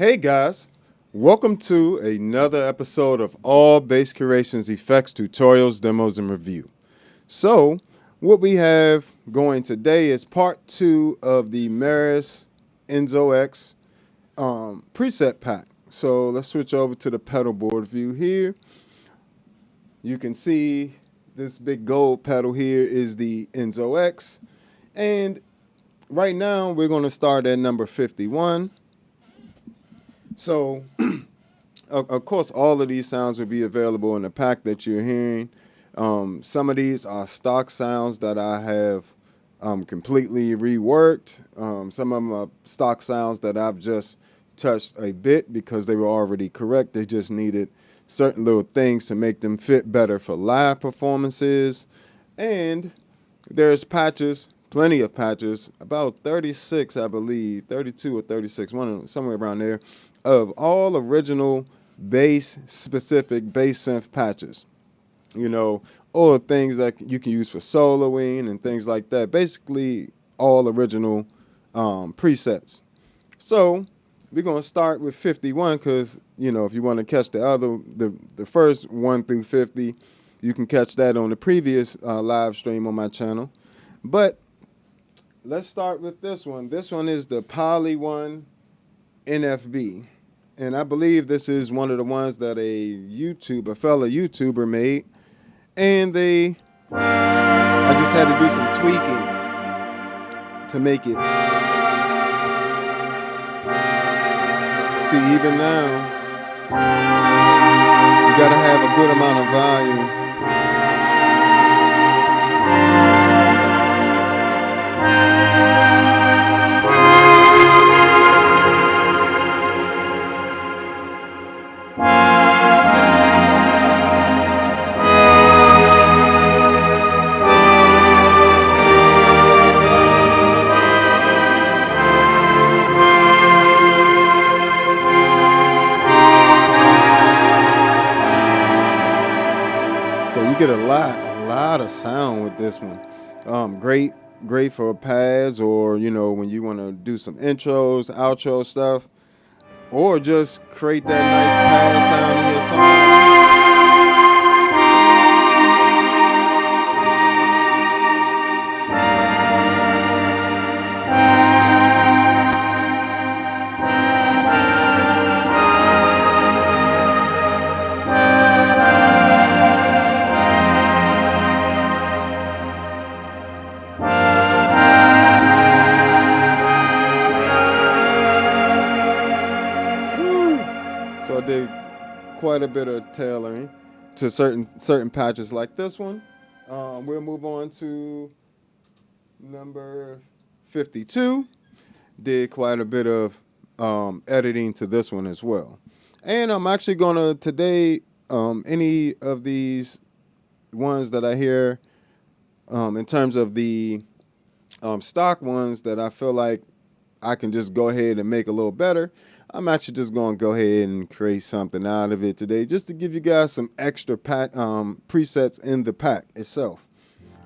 Hey guys, welcome to another episode of All Bass Curations Effects Tutorials, Demos, and Review. So, what we have going today is part 2 of the Meris Enzo X preset pack. So let's switch over to the pedal board view here. You can see this big gold pedal here is the Enzo X. And right now we're going to start at number 51. So, of course, all of these sounds will be available in the pack that you're hearing. Some of these are stock sounds that I have completely reworked. Some of them are stock sounds that I've just touched a bit because they were already correct. They just needed certain little things to make them fit better for live performances. And there's patches. Plenty of patches, about 36, I believe, 32 or 36, somewhere around there, of all original bass-specific bass synth patches. You know, or things that you can use for soloing and things like that. Basically, all original presets. So, we're going to start with 51 because, you know, if you want to catch the first 1 through 50, you can catch that on the previous live stream on my channel. But let's start with this one. This one is the Poly 1 NFB. And I believe this is one of the ones that a fellow YouTuber made. And I just had to do some tweaking to make it. See, even now, you gotta have a good amount of volume. So you get a lot of sound with this one. Great for pads, or you know, when you want to do some intros, outro stuff, or just create that nice pad sound in your song. So I did quite a bit of tailoring to certain patches like this one. We'll move on to number 52. Did quite a bit of editing to this one as well. And I'm actually gonna today any of these ones that I hear in terms of the stock ones that I feel like I can just go ahead and make a little better, I'm actually just going to go ahead and create something out of it today just to give you guys some extra presets in the pack itself.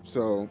So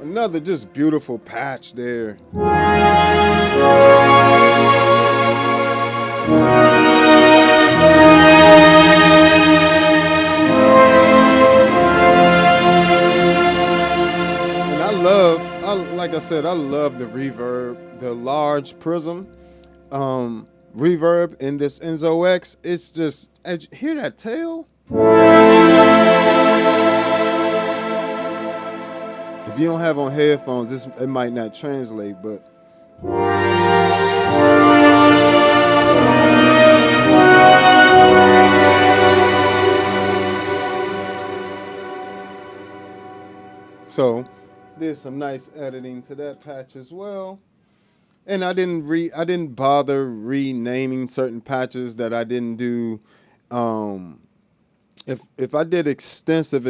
another just beautiful patch there. And like I said, I love the reverb, the large prism reverb in this Enzo X. It's just, hear that tail? If you don't have on headphones, it might not translate, but So did some nice editing to that patch as well. And I didn't bother renaming certain patches that I didn't do. Um, if I did extensive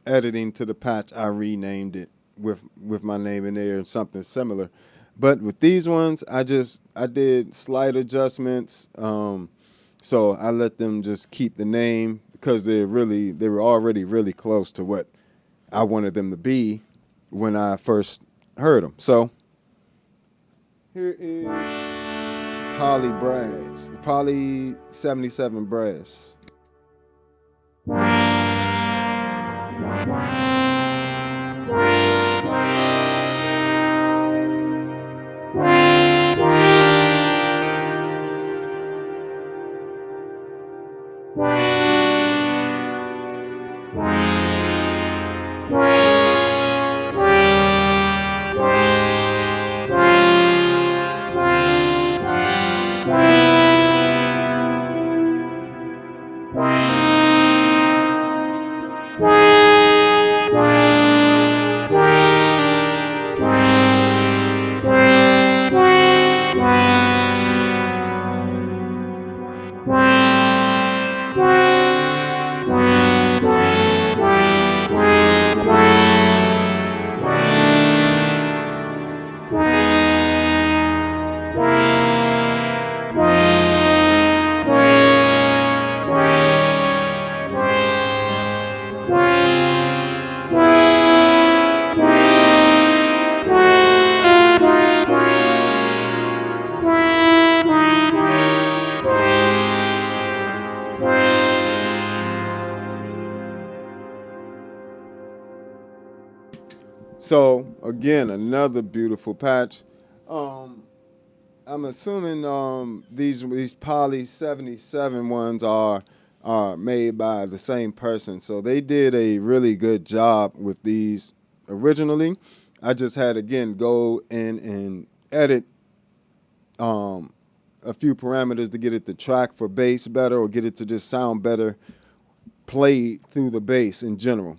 editing to the patch, I renamed it with my name in there and something similar. But with these ones, I did slight adjustments. So I let them just keep the name because they were already really close to what I wanted them to be when I first heard them. So here is Poly Brass, Poly 77 Brass. So again, another beautiful patch. Um, I'm assuming these Poly 77 ones are made by the same person. So they did a really good job with these originally. I just had again go in and edit a few parameters to get it to track for bass better or get it to just sound better played through the bass in general.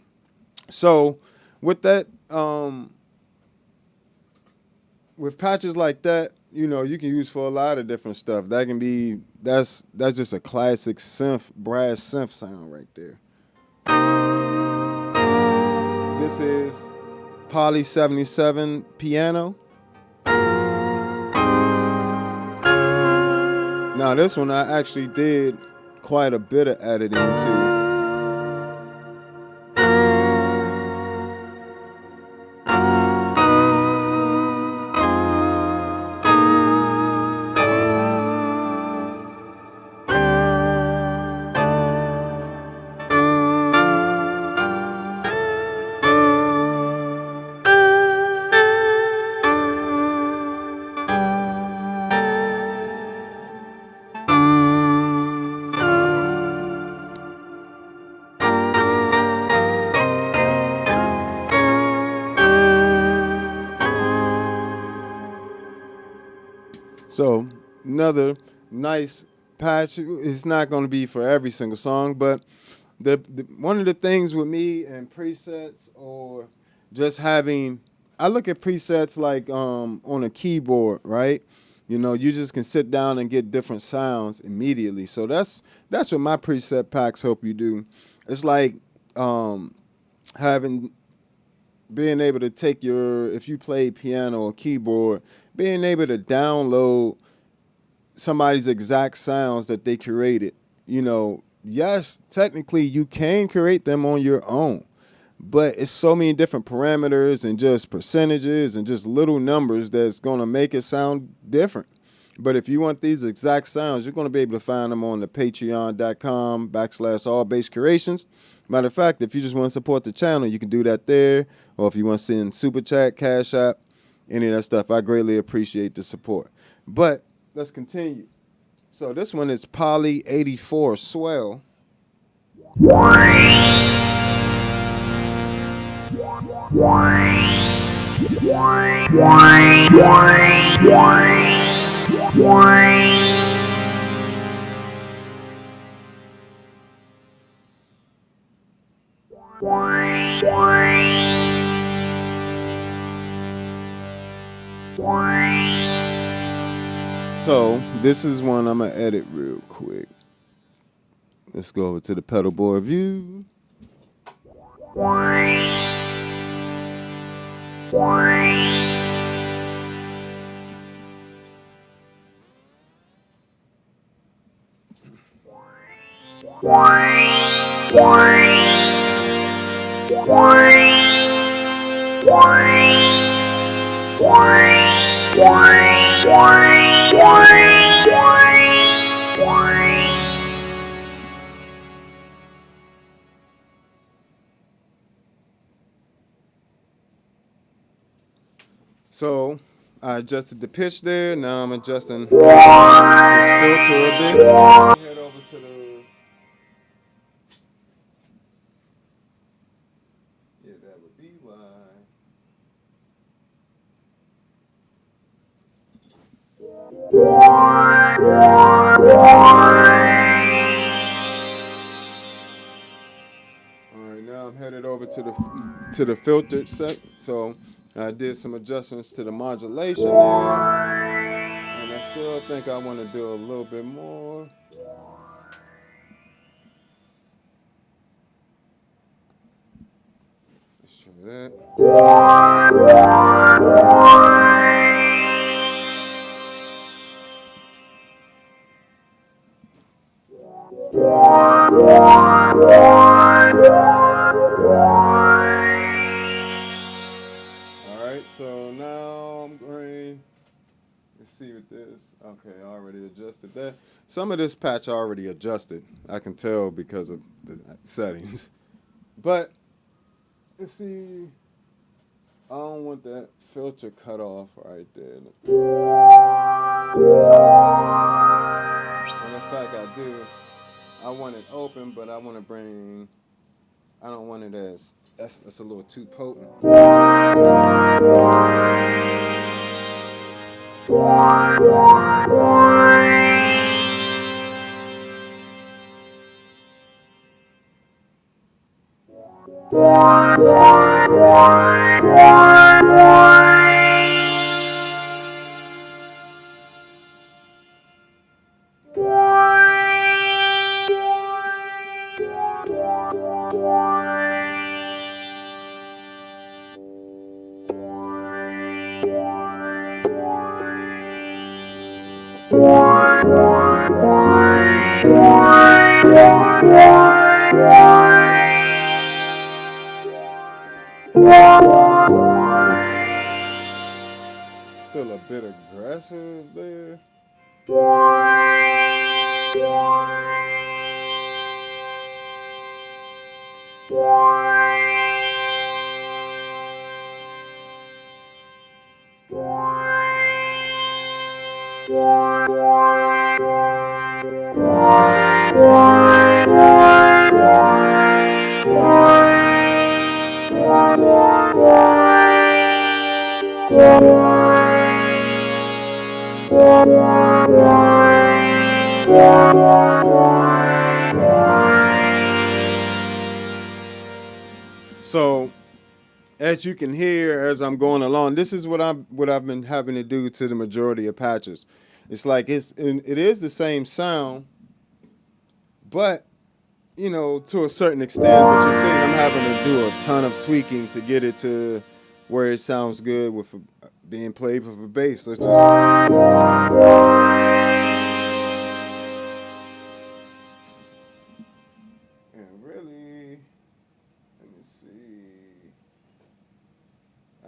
So with that, with patches like that, you know, you can use for a lot of different stuff. That can be that's just a classic brass synth sound right there. This is Poly 77 piano. Now this one I actually did quite a bit of editing to. So another nice patch. It's not going to be for every single song, but the one of the things with me and presets or just having, I look at presets like on a keyboard, right? You know, you just can sit down and get different sounds immediately. So that's what my preset packs help you do. It's like having being able to take if you play piano or keyboard, being able to download somebody's exact sounds that they created. You know, yes, technically you can create them on your own, but it's so many different parameters and just percentages and just little numbers that's going to make it sound different. But if you want these exact sounds, you're going to be able to find them on the patreon.com/allbasscreations. Matter of fact, if you just want to support the channel, you can do that there. Or if you want to send Super Chat, Cash App, any of that stuff, I greatly appreciate the support. But let's continue. So this one is Poly 84 Swell. So this is one I'm gonna edit real quick. Let's go over to the pedal board view. So I adjusted the pitch there. Now I'm adjusting this filter a bit. Head over to the, yeah, that would be why. All right, now I'm headed over to the filtered set. So I did some adjustments to the modulation there, and I still think I want to do a little bit more. Let's try that. All right, so now I'm going. Let's see what this. Okay, I already adjusted that. Some of this patch I already adjusted. I can tell because of the settings. But let's see. I don't want that filter cut off right there. And in fact, I do. I want it open, but I want to bring. I don't want it as. That's a little too potent. Still a bit aggressive there. So, as you can hear, as I'm going along, this is what I've been having to do to the majority of patches. It's like it is the same sound, but you know, to a certain extent. But you're seeing I'm having to do a ton of tweaking to get it to where it sounds good with being played with a bass. Let's just. And really, let me see.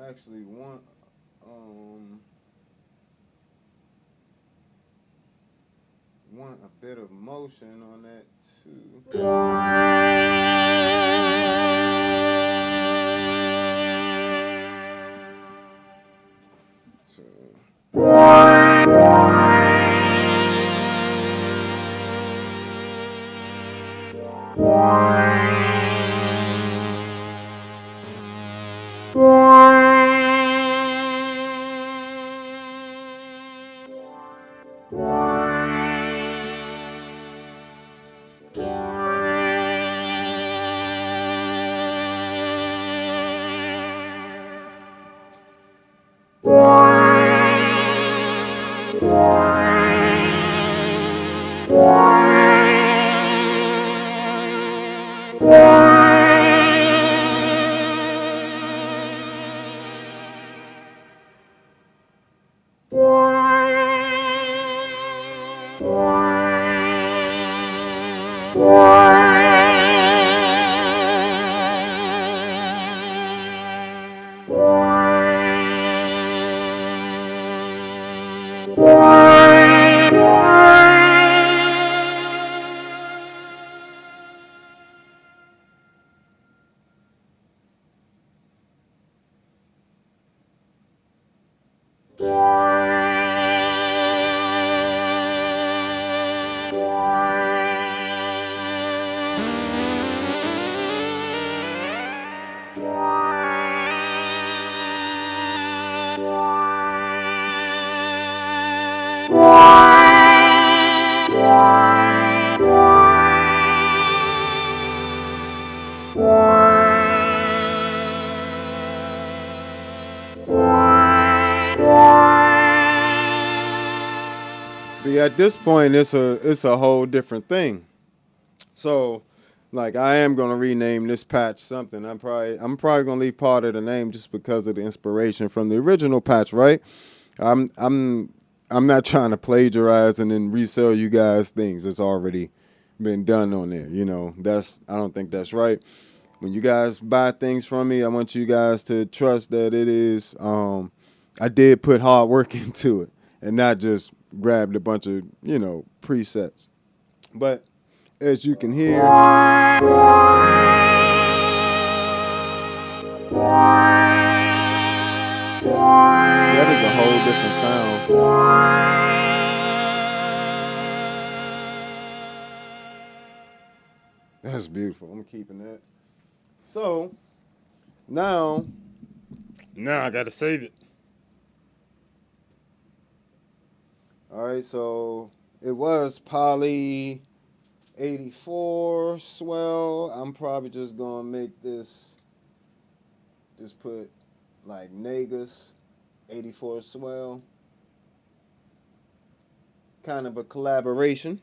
I actually want a bit of motion on that too. So. See, at this point, it's a whole different thing. So, like, I am gonna rename this patch something. I'm probably gonna leave part of the name just because of the inspiration from the original patch, right? I'm I'm I'm not trying to plagiarize and then resell you guys things that's already been done on there. You know, I don't think that's right. When you guys buy things from me, I want you guys to trust that it is. I did put hard work into it and not just grabbed a bunch of presets. But as you can hear, that is a whole different sound. That's beautiful. I'm keeping that. So now I gotta save it. All right, so it was Poly 84 swell. I'm probably just gonna make this, just put like Negus 84 swell. Kind of a collaboration.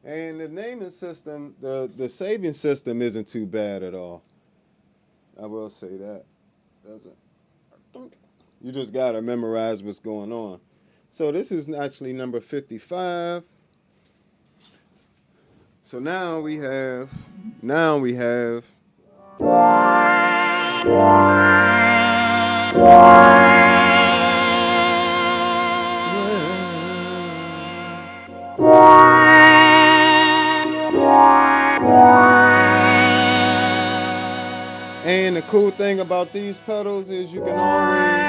And the naming system, the saving system isn't too bad at all. I will say that. You just gotta memorize what's going on. So this is actually number 55. So now we have. And the cool thing about these pedals is you can always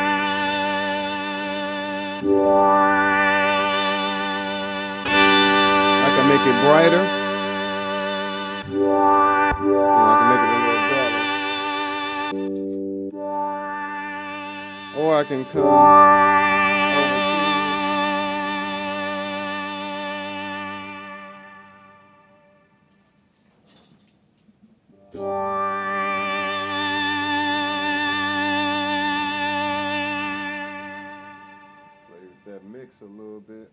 I can make it brighter, or I can make it a little duller, or I can come. That mix a little bit.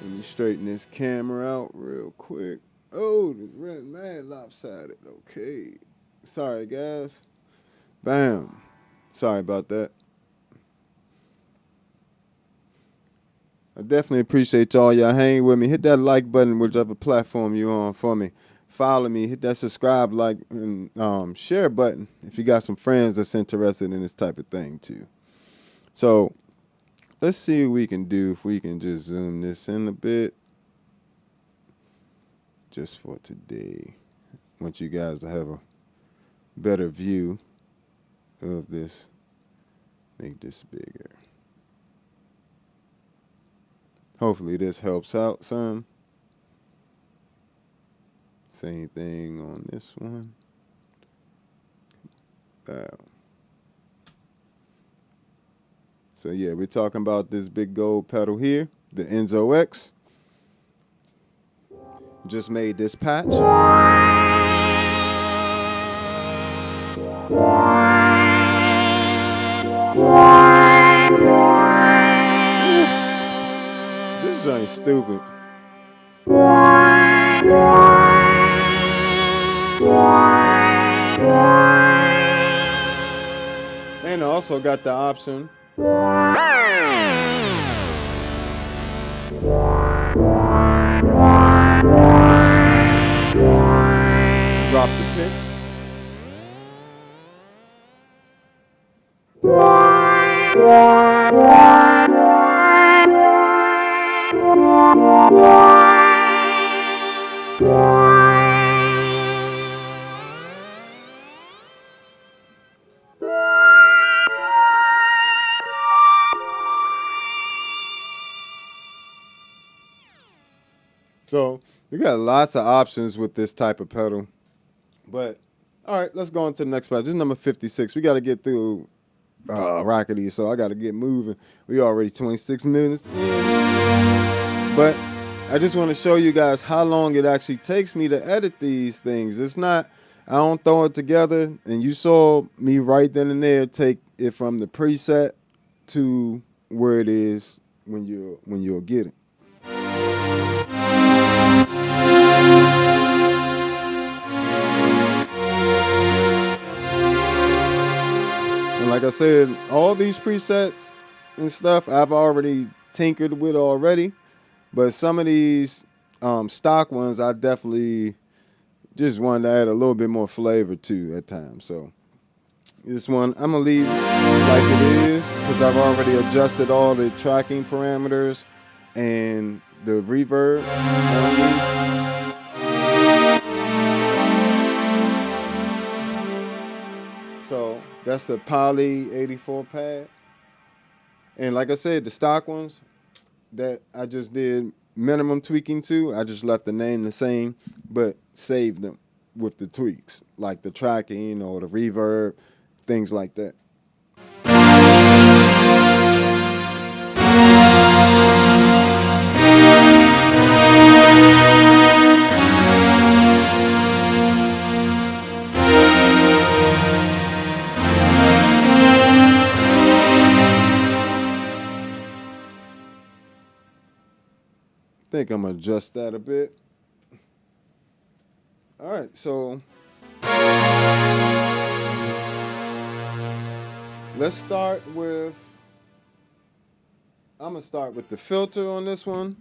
Let me straighten this camera out real quick. Oh, the red man lopsided. Okay. Sorry, guys. Bam. Sorry about that. I definitely appreciate y'all hanging with me. Hit that like button, whichever platform you're on for me. Follow me. Hit that subscribe, like, and share button if you got some friends that's interested in this type of thing too. So let's see what we can do if we can just zoom this in a bit. Just for today. I want you guys to have a better view of this. Make this bigger. Hopefully this helps out some. Same thing on this one. Wow. So yeah, we're talking about this big gold pedal here, the Enzo X. Just made this patch. This joint's stupid. And I also got the option drop the pitch. So you got lots of options with this type of pedal. But all right, let's go on to the next pedal. This is number 56. We got to get through Rockety, so I got to get moving. We already 26 minutes in. But I just want to show you guys how long it actually takes me to edit these things. It's not, I don't throw it together, and you saw me right then and there take it from the preset to where it is when you'll get it. And like I said, all these presets and stuff I've already tinkered with already, but some of these stock ones I definitely just wanted to add a little bit more flavor to at times. So this one I'm gonna leave like it is because I've already adjusted all the tracking parameters and the reverb on these. So that's the Poly 84 pad. And like I said, the stock ones that I just did minimum tweaking to, I just left the name the same, but saved them with the tweaks, like the tracking or the reverb, things like that. I think I'm gonna adjust that a bit. All right, so let's start with, I'm gonna start with the filter on this one.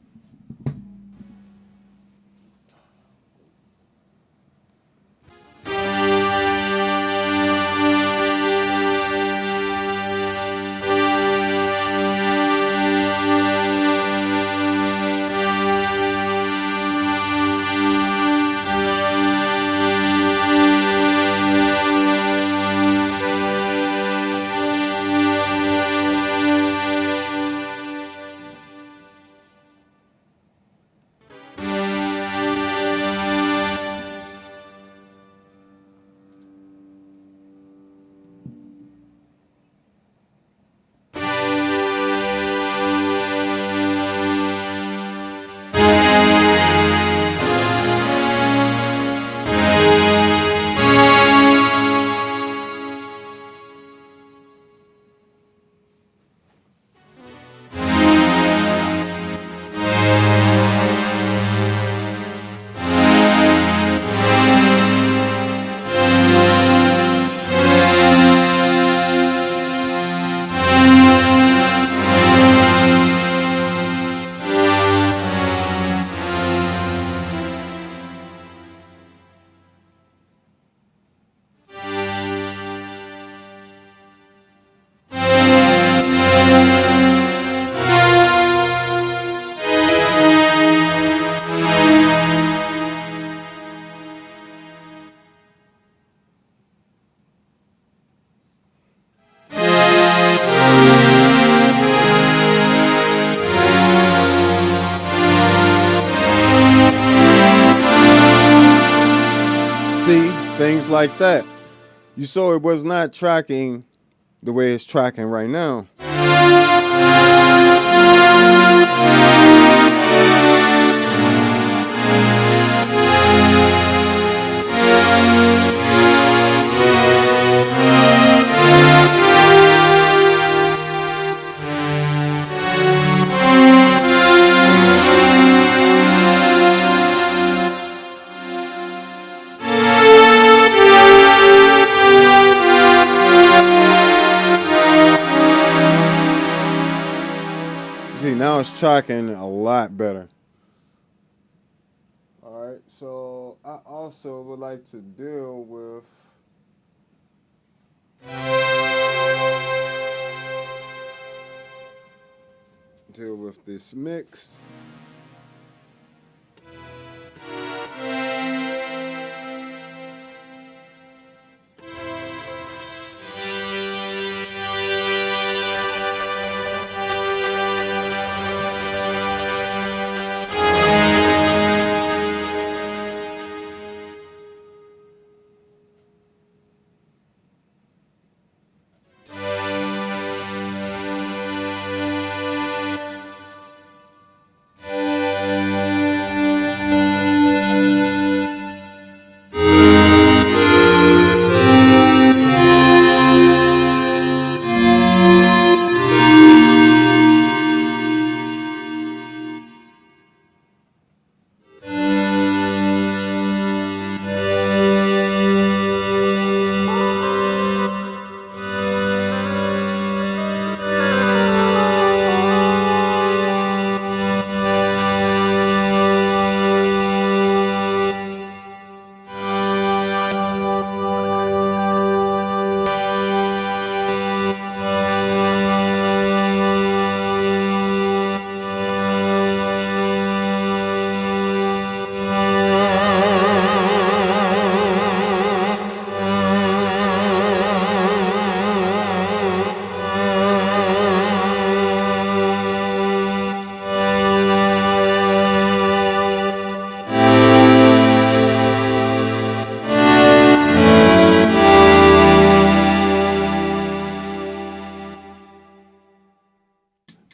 Things like that. You saw it was not tracking the way it's tracking right now. starts tracking a lot better. All right, so I also would like to deal with this mix.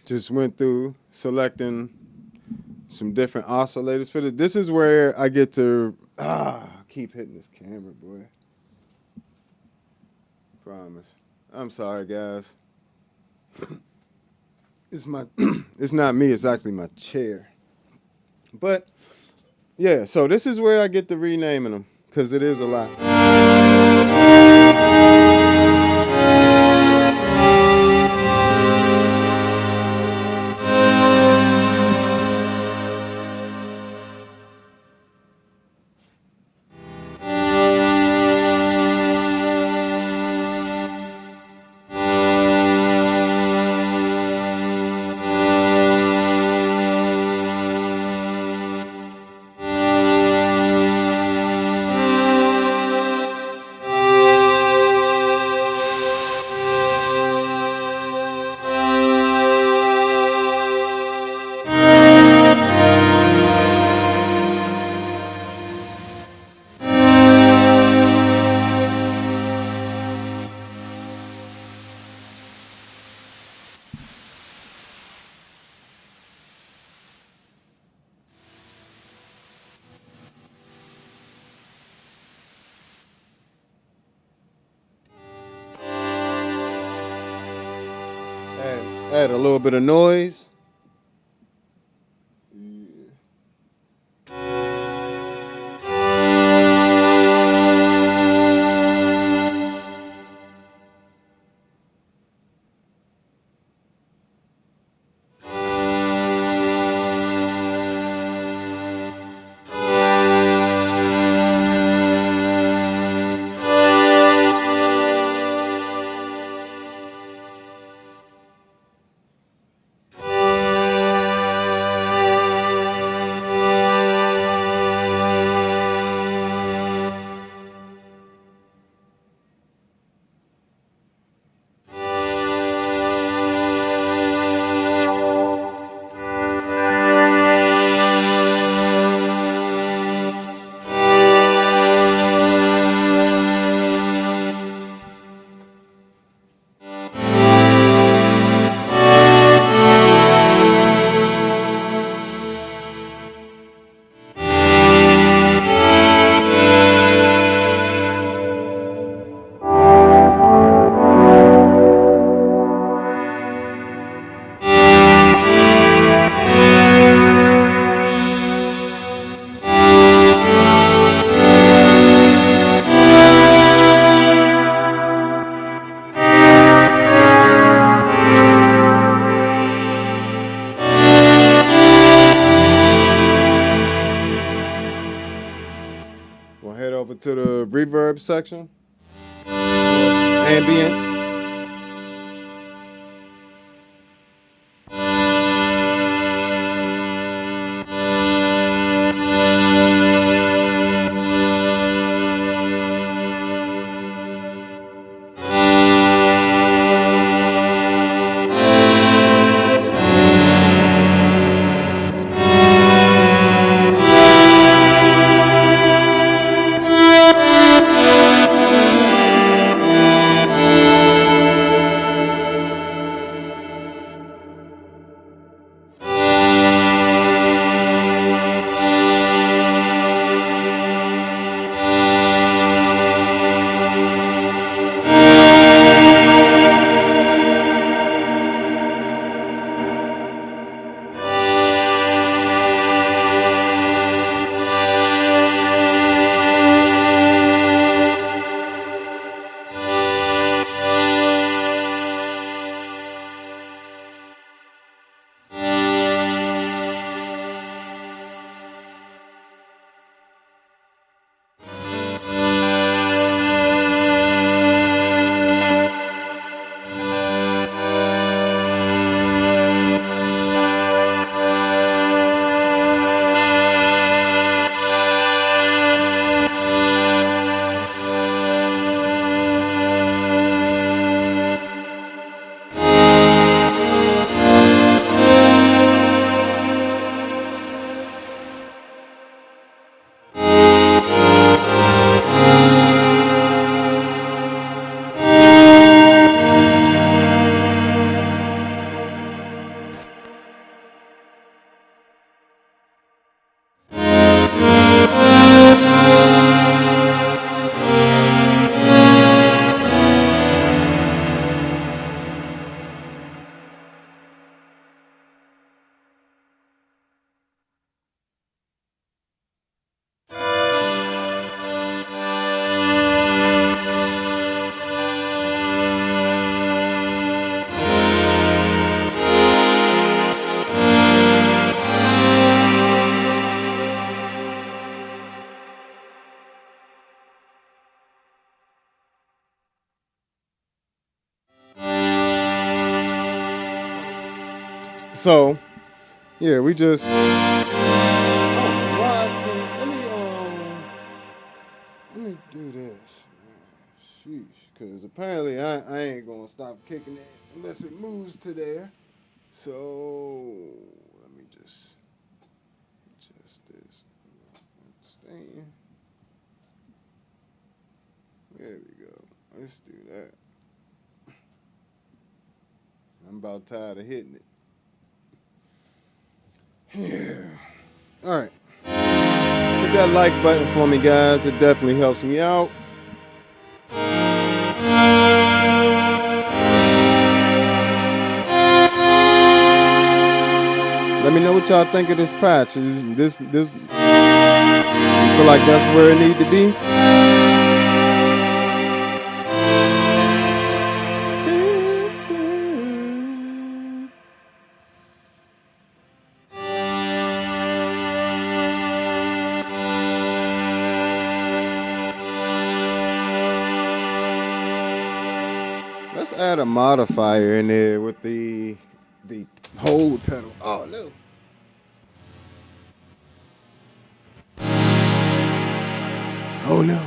Just went through selecting some different oscillators for this. This is where I get to keep hitting this camera, boy. Promise. I'm sorry, guys. It's my it's not me, it's actually my chair. But yeah, so this is where I get to renaming them, because it is a lot. Add a little bit of noise. to the reverb section, ambience. So, yeah, we just. Oh, why I can't? Let me do this. Sheesh, because apparently I ain't gonna stop kicking it unless it moves to there. So let me just adjust this. Staying. There we go. Let's do that. I'm about tired of hitting it. Yeah. All right. Hit that like button for me, guys. It definitely helps me out. Let me know what y'all think of this patch. This you feel like that's where it need to be? Let's add a modifier in there with the hold pedal. Oh no. Oh no.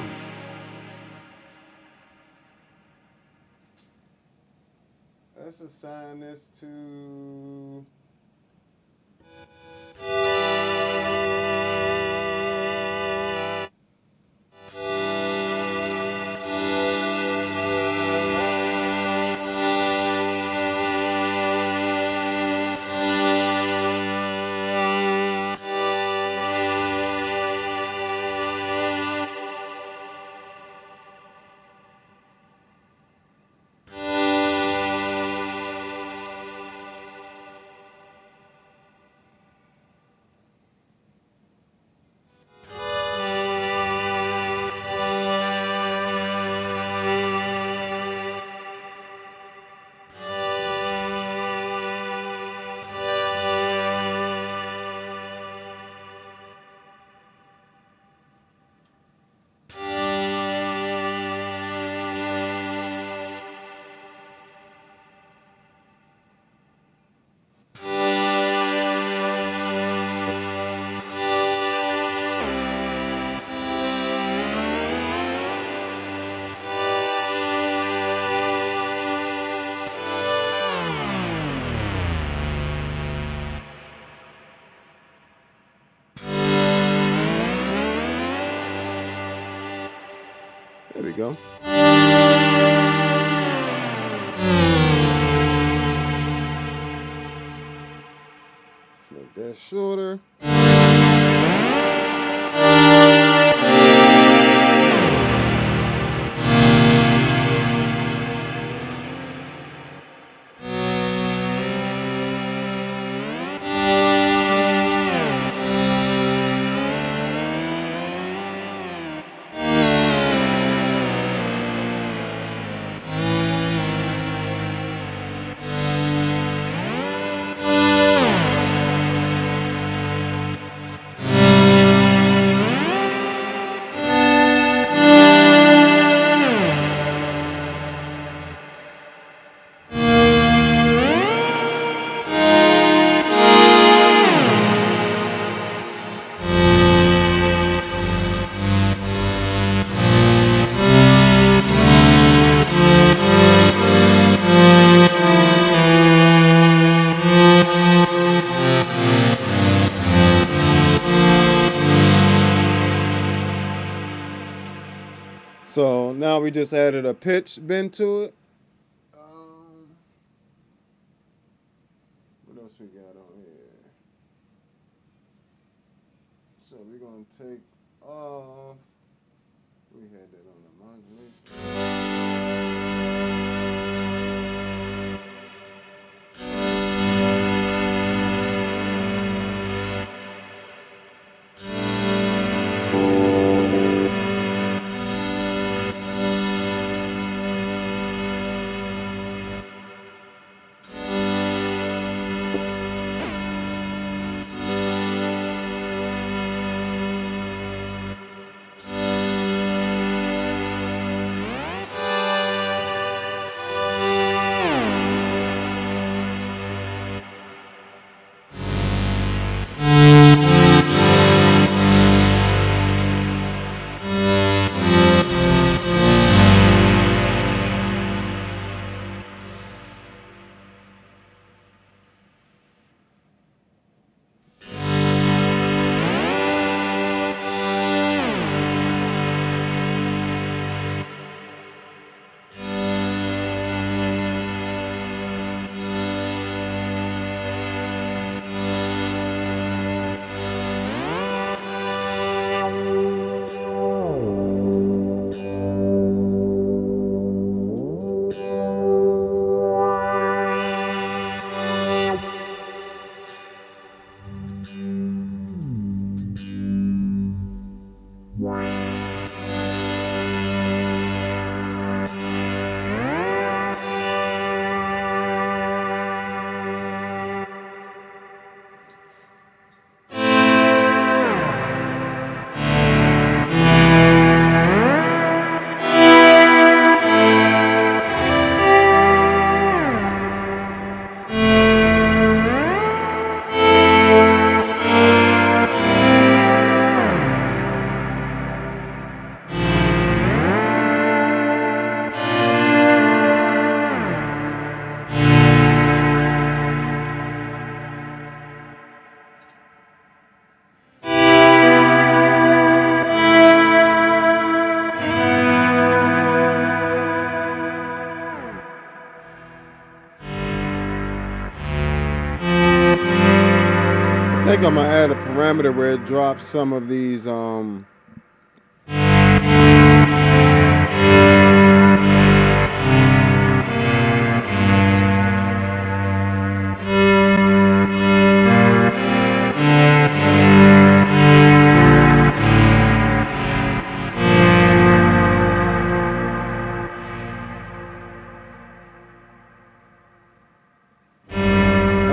Let's assign this to we go. Let's make that shorter. So now we just added a pitch bend to it. What else we got on here? So we're going to take off. We had that on the modulation. I think I'm gonna add a parameter where it drops some of these I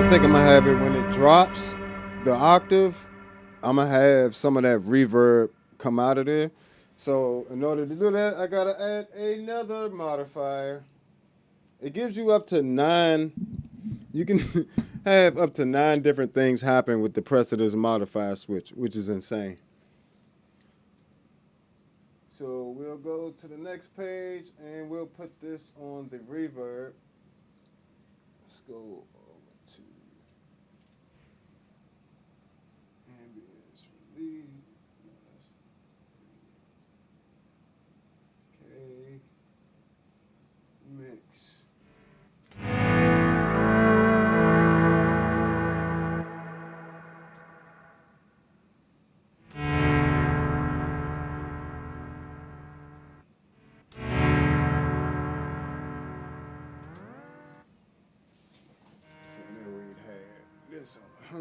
think I'm gonna have it when it drops the octave, I'm gonna have some of that reverb come out of there. So in order to do that, I gotta add another modifier. It gives you up to 9. You can have up to 9 different things happen with the press of this modifier switch, which is insane. So we'll go to the next page and we'll put this on the reverb. Let's go over to ambience relief. Okay.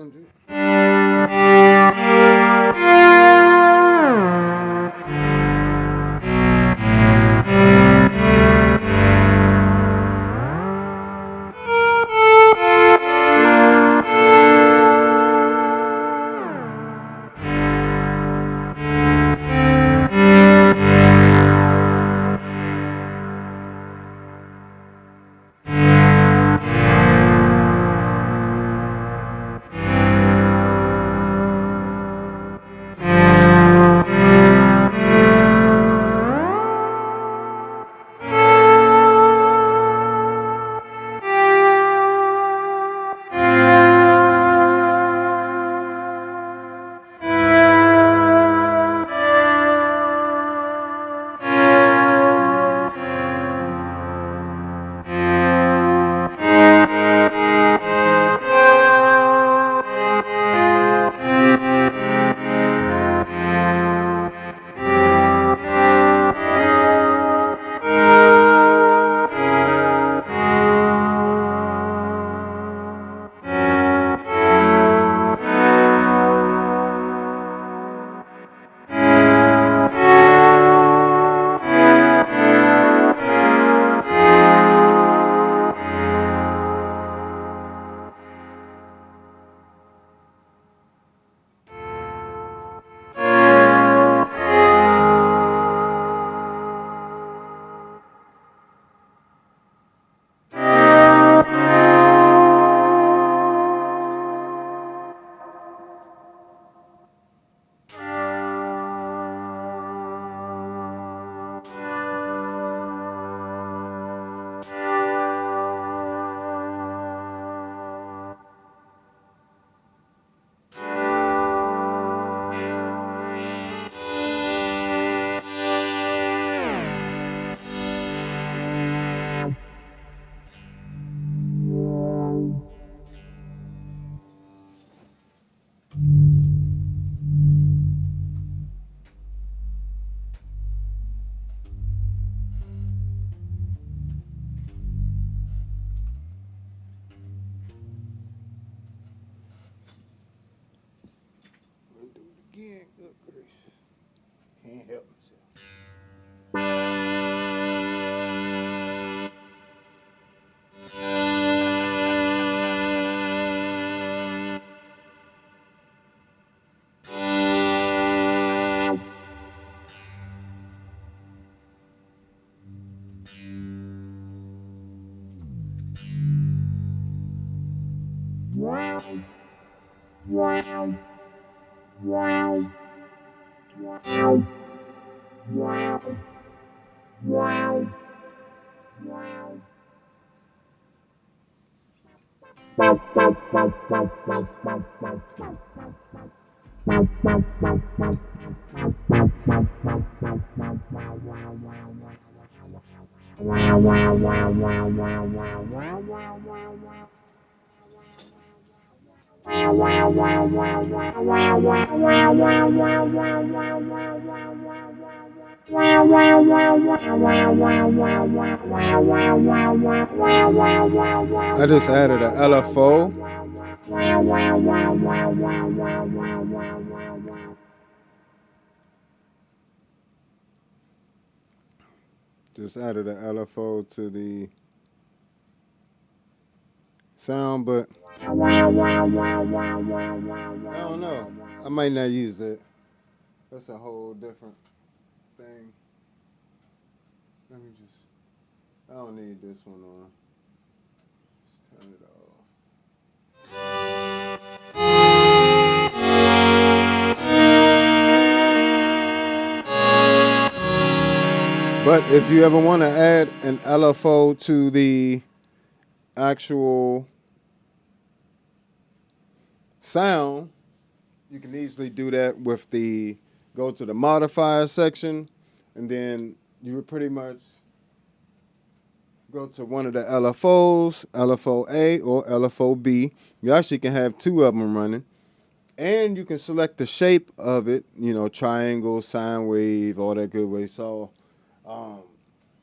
100. Again, good gracious. Can't help myself. I just added an LFO. Just added an LFO to the sound, but I don't know. I might not use that. That's a whole different thing. Let me just, I don't need this one on. Just turn it off. But if you ever want to add an LFO to the actual sound, you can easily do that with the, go to the modifier section, and then you would pretty much go to one of the LFOs, LFO A or LFO B. You actually can have two of them running. And you can select the shape of it, you know, triangle, sine wave, all that good way. So,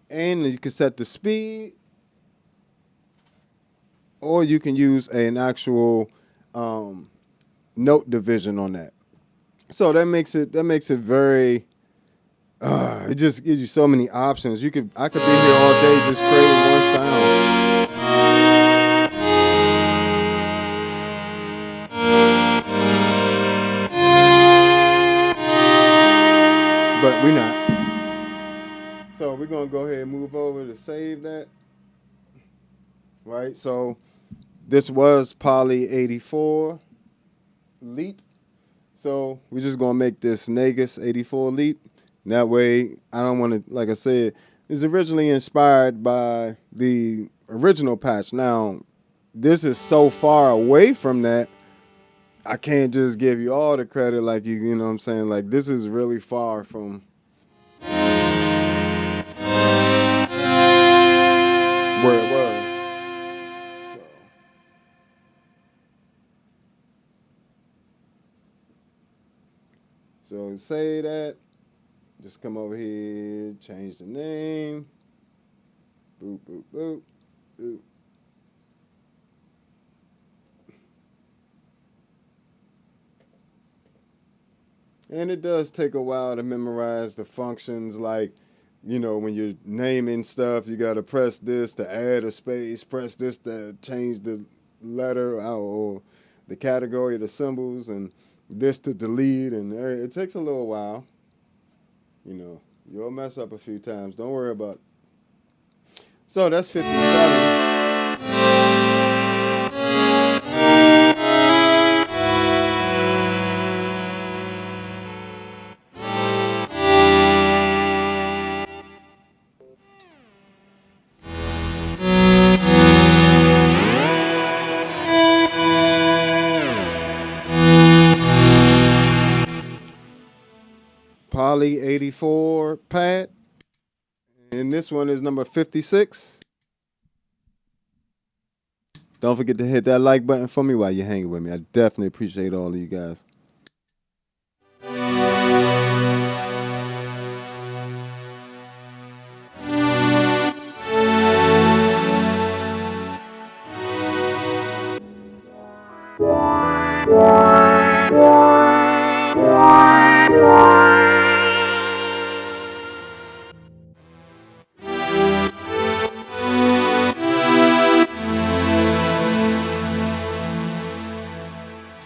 and you can set the speed, or you can use an actual note division on that. So that makes it very. It just gives you so many options. I could be here all day just creating one sound. But we're not. So we're gonna go ahead and move over to save that. Right. So this was Poly 84 Leap. So we're just gonna make this Negus 84 Leap. That way, I don't want to, like I said, it's originally inspired by the original patch. Now, this is so far away from that, I can't just give you all the credit like you know what I'm saying? Like, this is really far from where it was. So say that. Just come over here, change the name. Boop, boop, boop, boop. And it does take a while to memorize the functions, like, you know, when you're naming stuff, you got to press this to add a space, press this to change the letter or the category of the symbols, and this to delete, and it takes a little while. You know, you'll mess up a few times. Don't worry about it. So that's 57. Poly 84 pad. And this one is number 56. Don't forget to hit that like button for me while you're hanging with me. I definitely appreciate all of you guys.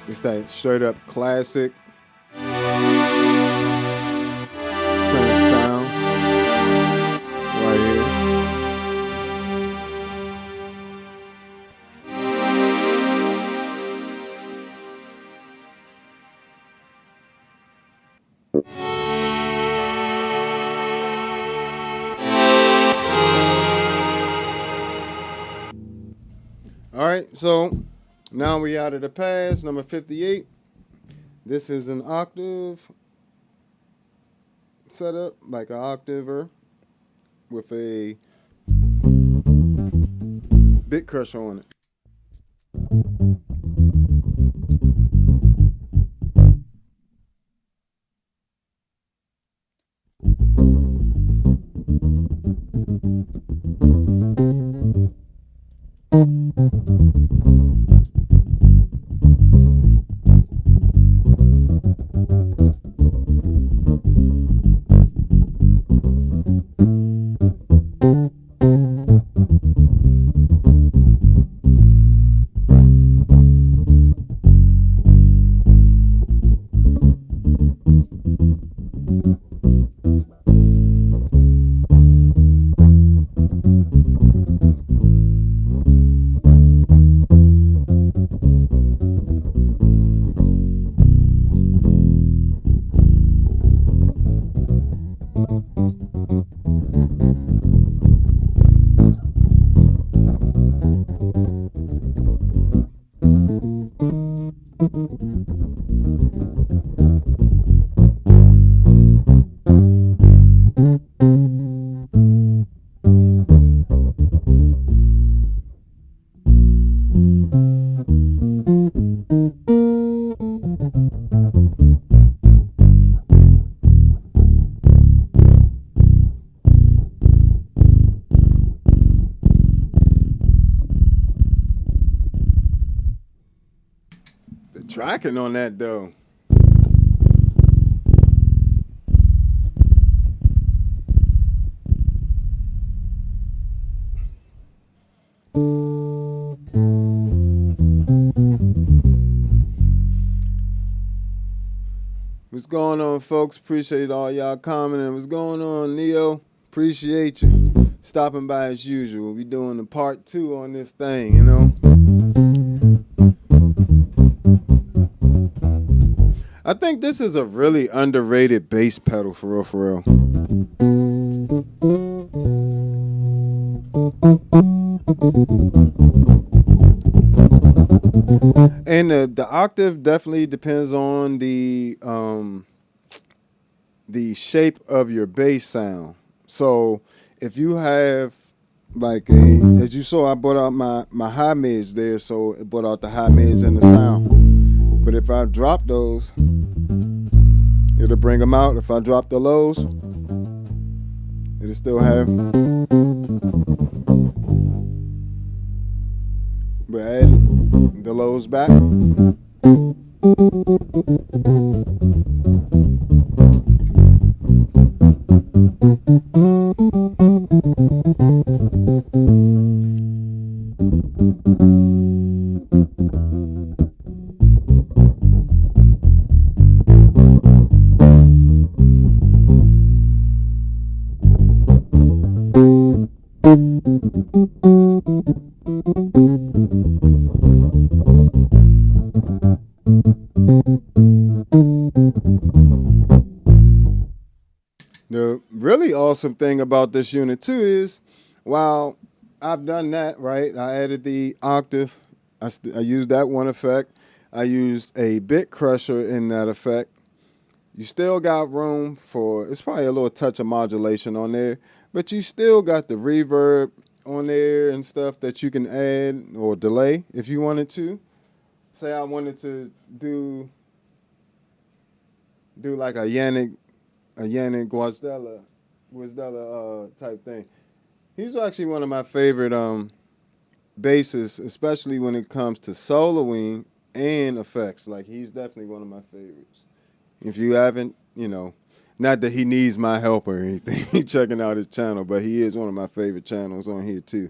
It's that straight up classic sound right here. All right, so now we out of the pads, number 58. This is an octave setup, like an octaver with a bit crusher on it. tracking on that though. What's going on, folks? Appreciate all y'all commenting. What's going on, Neo? Appreciate you stopping by as usual. We doing the part 2 on this thing, you know. I think this is a really underrated bass pedal, for real, for real. And the octave definitely depends on the shape of your bass sound. So if you have like as you saw, I brought out my high mids there, so it brought out the high mids and the sound. But if I drop those, it'll bring them out. If I drop the lows, it'll still have. But add the lows back. The really awesome thing about this unit too is, while I've done that, right, I added the octave. I used that one effect. I used a bit crusher in that effect. You still got room for, it's probably a little touch of modulation on there, but you still got the reverb on there and stuff that you can add or delay if you wanted to. Say I wanted to do like a Yannick Guazdella type thing. He's actually one of my favorite bassists, especially when it comes to soloing and effects. Like, he's definitely one of my favorites. If you haven't, you know, not that he needs my help or anything, checking out his channel, but he is one of my favorite channels on here too.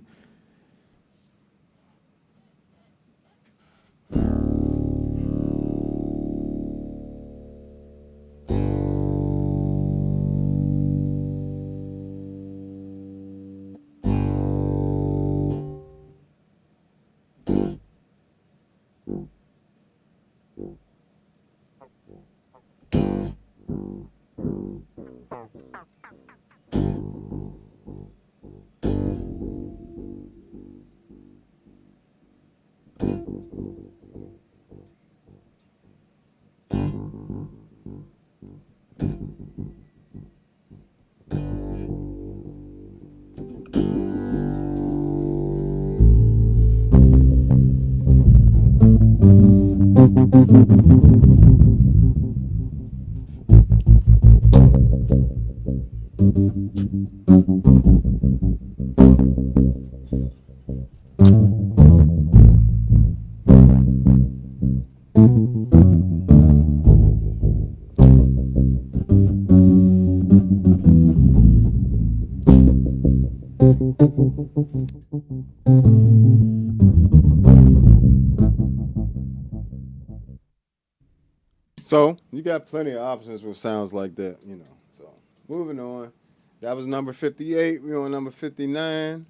So you got plenty of options with sounds like that, you know. So moving on. That was number 58. We're on number 59.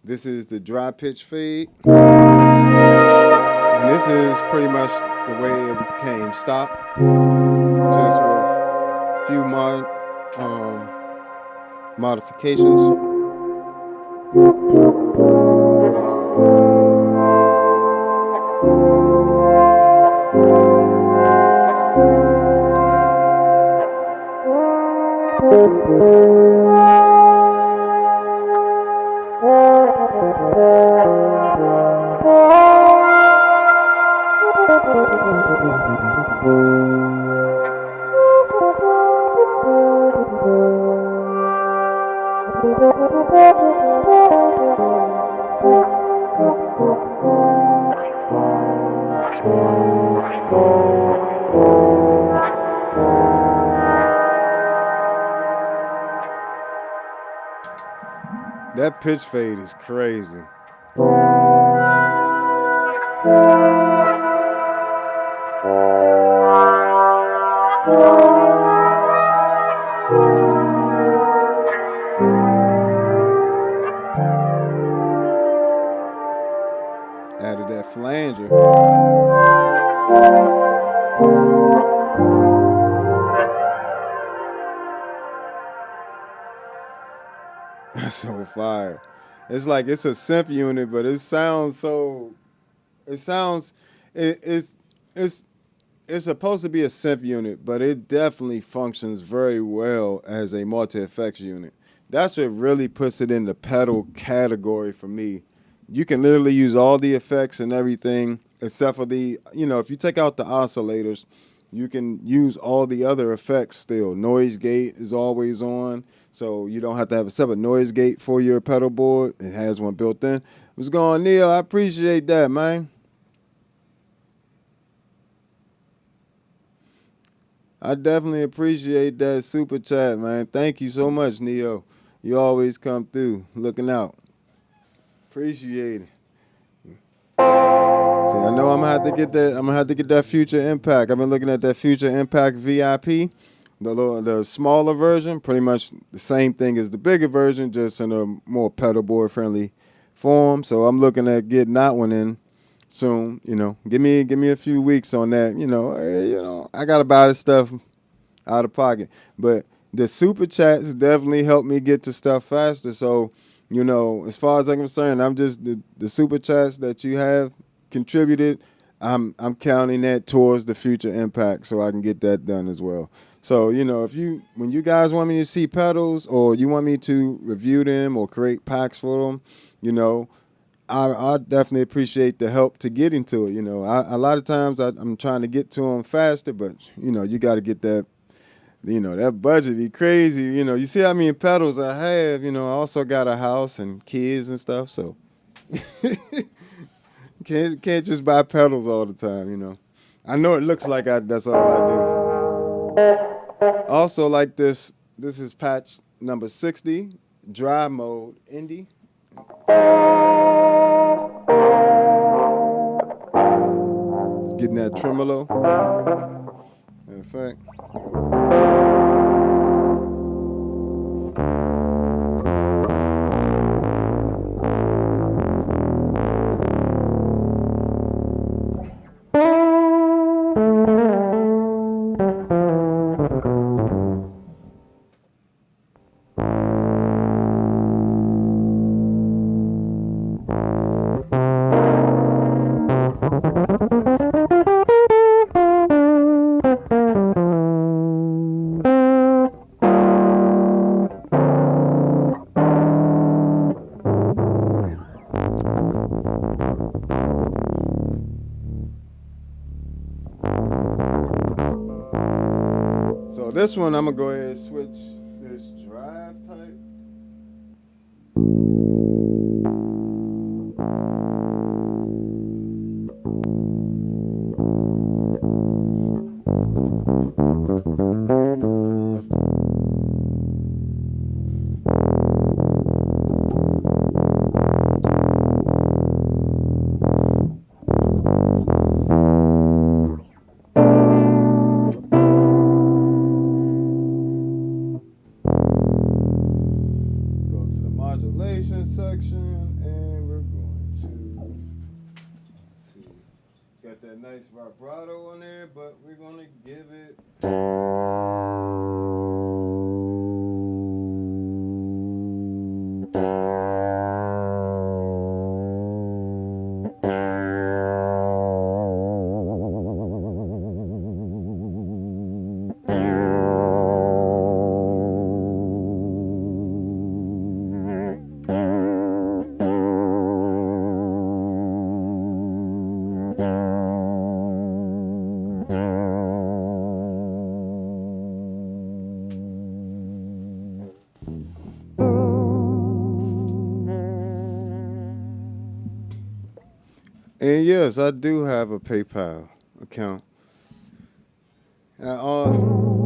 This is the dry pitch fade. And this is pretty much the way it became stop. Just with a few modifications. That pitch fade is crazy. Added that flanger. That's so fire. It's like it's a synth unit, but it sounds so. It sounds. It's it's supposed to be a synth unit, but it definitely functions very well as a multi-effects unit. That's what really puts it in the pedal category for me. You can literally use all the effects and everything except for the, if you take out the oscillators, you can use all the other effects still. Noise gate is always on, so you don't have to have a separate noise gate for your pedal board. It has one built in. What's going on, Neil? I appreciate that, man. I definitely appreciate that super chat, man. Thank you so much, Neo. You always come through, looking out. Appreciate it. See, I know I'm gonna have to get that. I'm gonna have to get that Future Impact. I've been looking at that Future Impact VIP, the smaller version. Pretty much the same thing as the bigger version, just in a more pedal board friendly form. So I'm looking at getting that one in soon. Give me a few weeks on that. I gotta buy this stuff out of pocket, but the super chats definitely helped me get to stuff faster. So, as far as I'm concerned, I'm just the super chats that you have contributed. I'm counting that towards the Future Impact, so I can get that done as well. So, when you guys want me to see pedals or you want me to review them or create packs for them, I definitely appreciate the help to get into it. A lot of times I'm trying to get to them faster, but you got to get that. That budget be crazy. You see how many pedals I have. I also got a house and kids and stuff, so can't just buy pedals all the time. I know it looks like that's all I do. Also, like this is patch number 60, dry mode, indie. Getting that tremolo. In fact. This one, I'm going to go ahead and switch this drive type. Vibrato on there, but we're gonna give it And yes, I do have a PayPal account.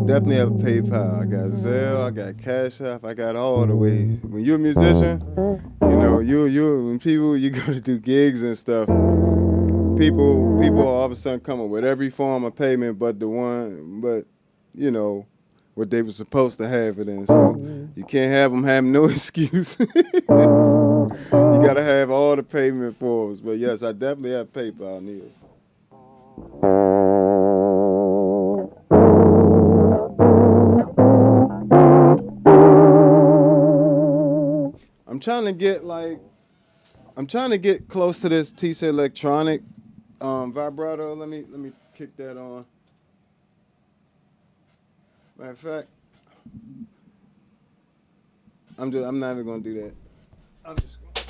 Definitely have PayPal. I got Zelle, I got Cash App, I got all the ways. When you're a musician, you when people you go to do gigs and stuff, people all of a sudden come up with every form of payment but you know what they were supposed to have it in. So you can't have them have no excuse. You gotta have all the payment forms. But yes, I definitely have PayPal, Neil. I'm trying to get close to this TC Electronic vibrato. Let me kick that on. Matter of fact, I'm not even gonna do that. I'm just gonna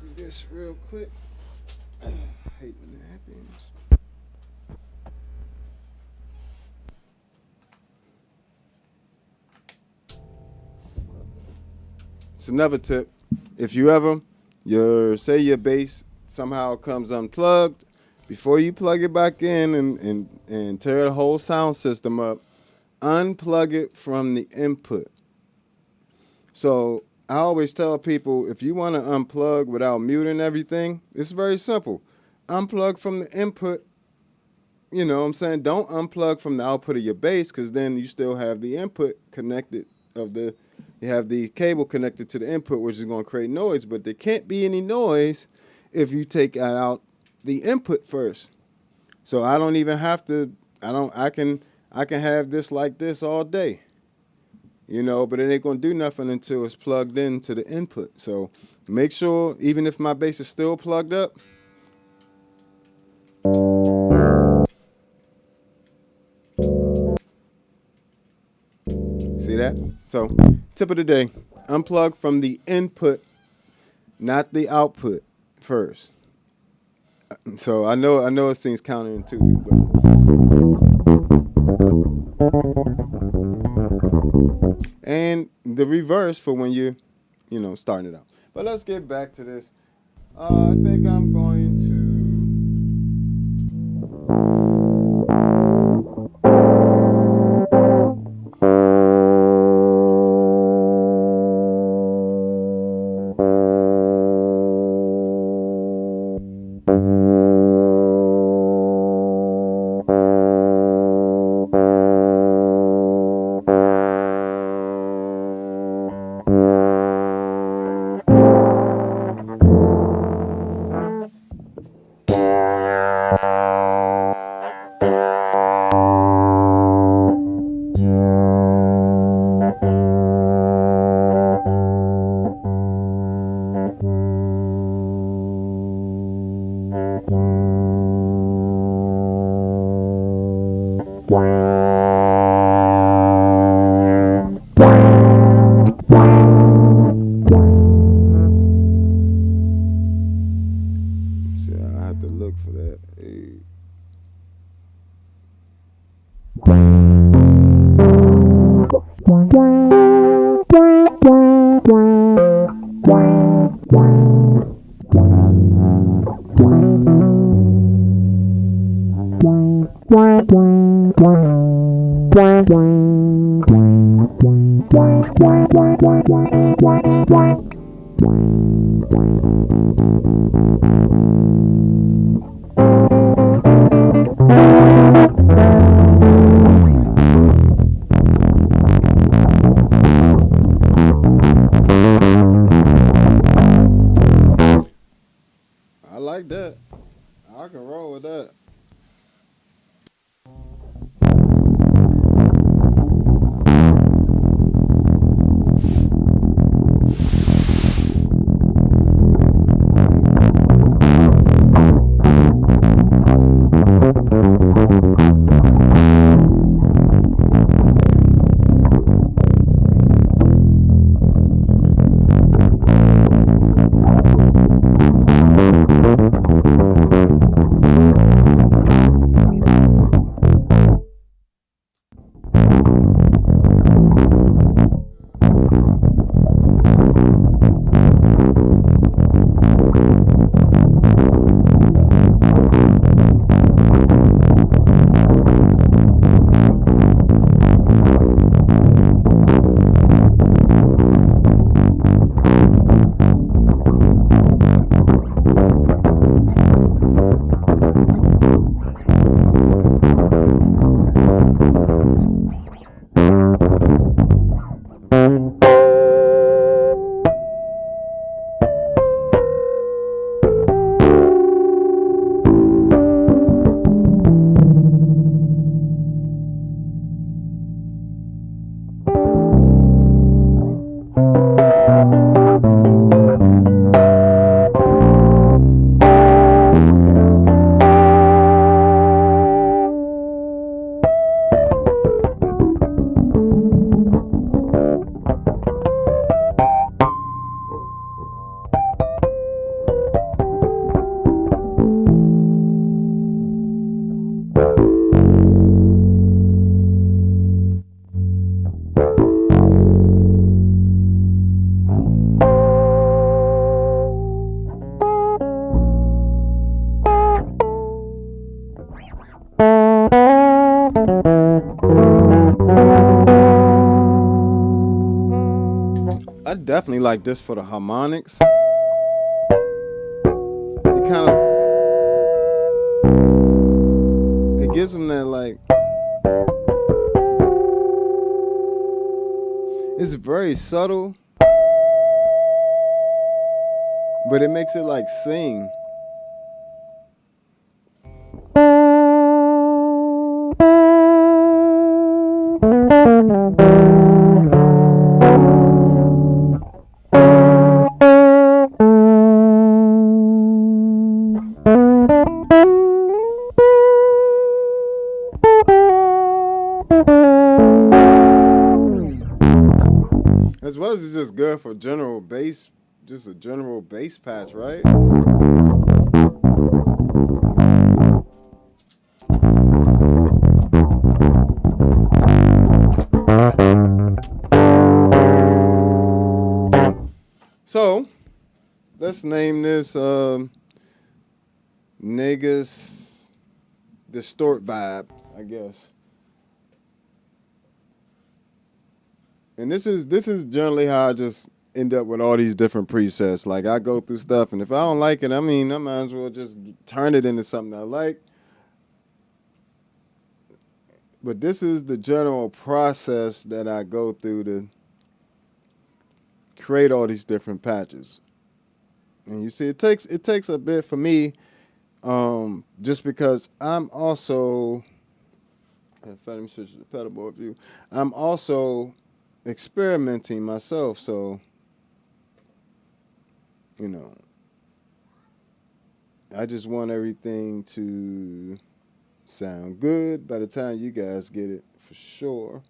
do this real quick. I hate when that happens. It's another tip. If you ever say your bass somehow comes unplugged, before you plug it back in and tear the whole sound system up, unplug it from the input. So I always tell people, if you want to unplug without muting everything, it's very simple. Unplug from the input. You know what I'm saying? Don't unplug from the output of your bass, because then you still have the input connected you have the cable connected to the input, which is going to create noise, but there can't be any noise if you take out the input first. So I don't even have to, I can have this like this all day, but it ain't going to do nothing until it's plugged into the input. So make sure, even if my bass is still plugged up, see that? So, tip of the day, unplug from the input, not the output first. So I know it seems counterintuitive, but and the reverse for when you're, starting it out. But let's get back to this. I think I'm going to. I like that. I can roll with that. definitely like this for the harmonics. It kind of, it gives them that like, it's very subtle, but it makes it like sing. As well as it's just good for general bass, just a general bass patch, right? So, let's name this Negus Distort Vibe, I guess. And this is generally how I just end up with all these different presets. Like I go through stuff, and if I don't like it, I mean, I might as well just turn it into something I like. But this is the general process that I go through to create all these different patches. And you see, it takes a bit for me, just because I'm also, let me switch to the pedal board view. I'm also experimenting myself, so you know, I just want everything to sound good by the time you guys get it, for sure.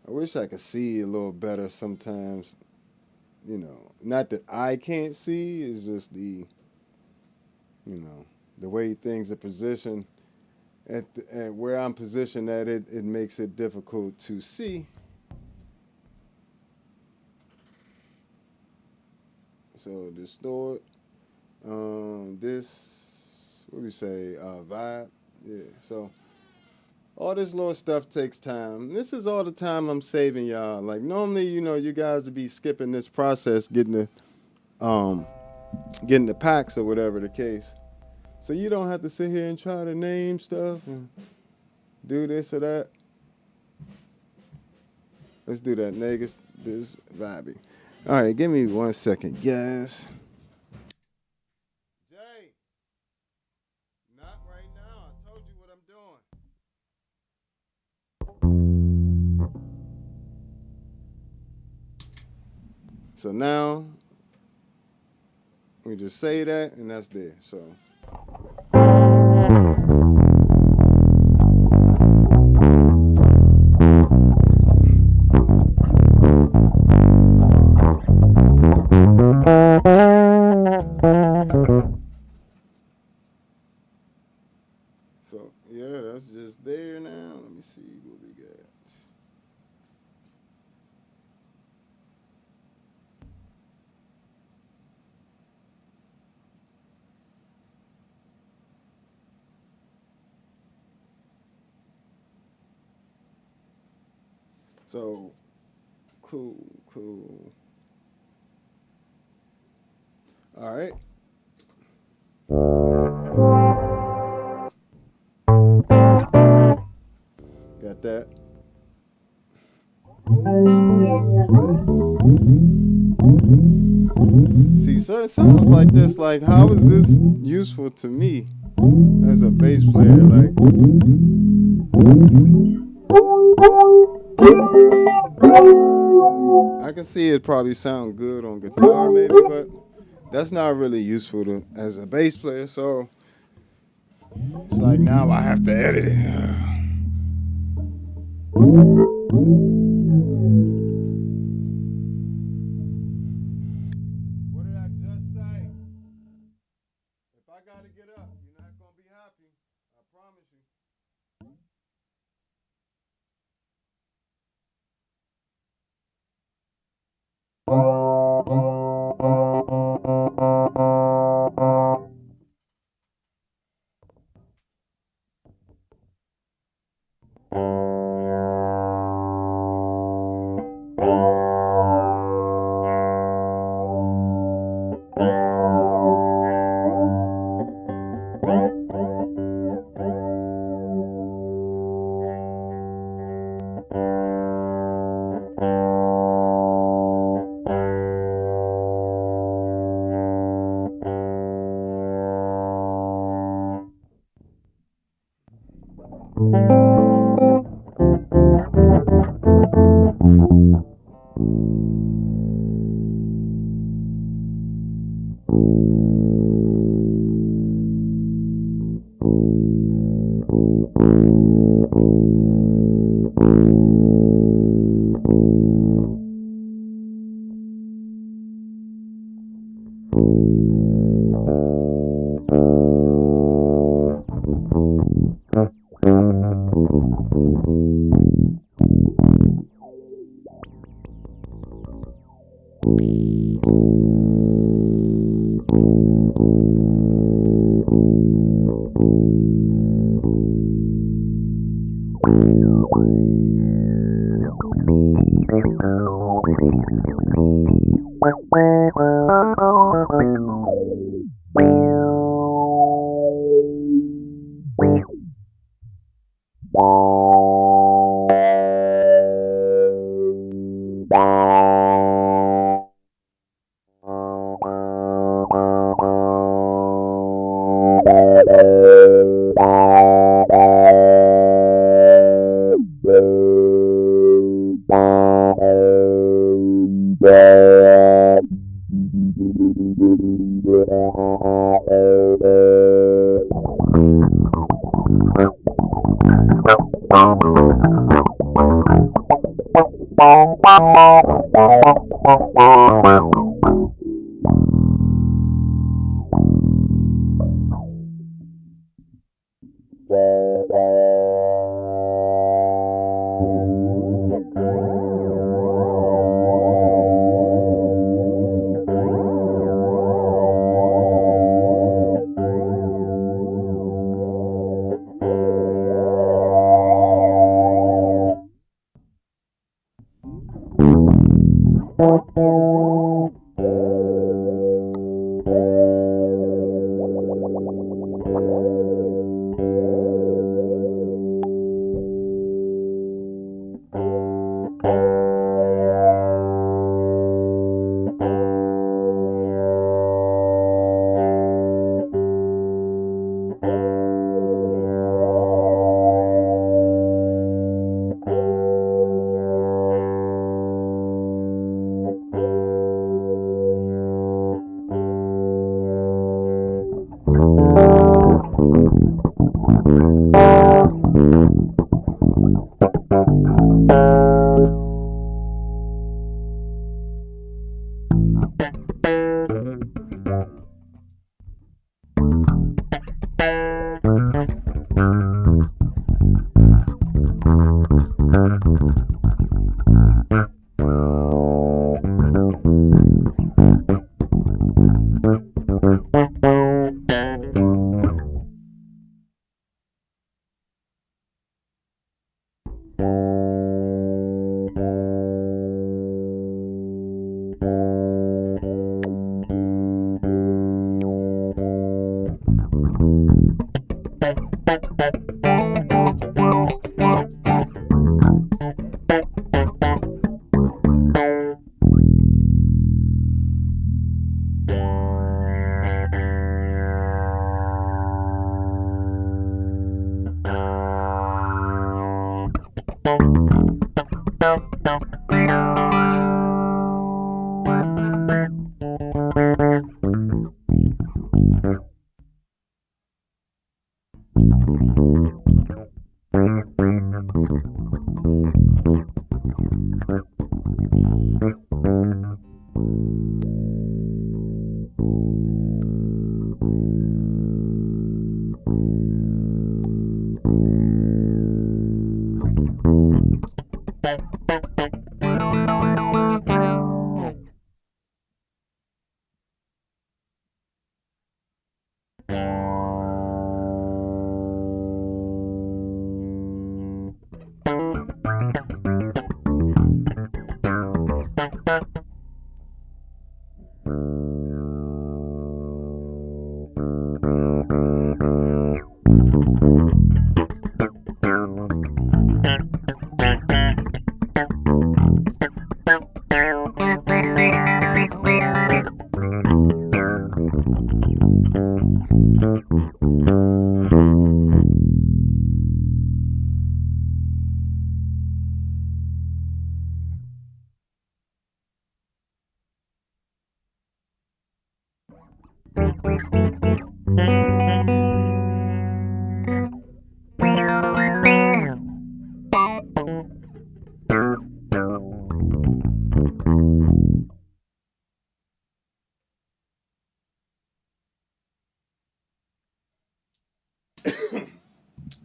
I wish I could see a little better sometimes, you know, not that I can't see, it's just the, you know, the way things are positioned at where I'm positioned at it makes it difficult to see. So distort, this, what do we say, vibe, yeah. So all this little stuff takes time. This is all the time I'm saving y'all. Like normally, you know, you guys would be skipping this process, getting the packs or whatever the case. So you don't have to sit here and try to name stuff and do this or that. Let's do that, Negus. This vibey. All right, give me 1 second, guys. Jay, not right now. I told you what I'm doing. So now we just say that, and that's there. So. So yeah, that's just there now. Let me see what we got. So cool. All right. Got that. See, so it sounds like this. Like, how is this useful to me as a bass player? Like, I can see it probably sound good on guitar, maybe, but that's not really useful to as a bass player. So it's like now I have to edit it. What did I just say? If I gotta get up, you're not gonna be happy. I promise you.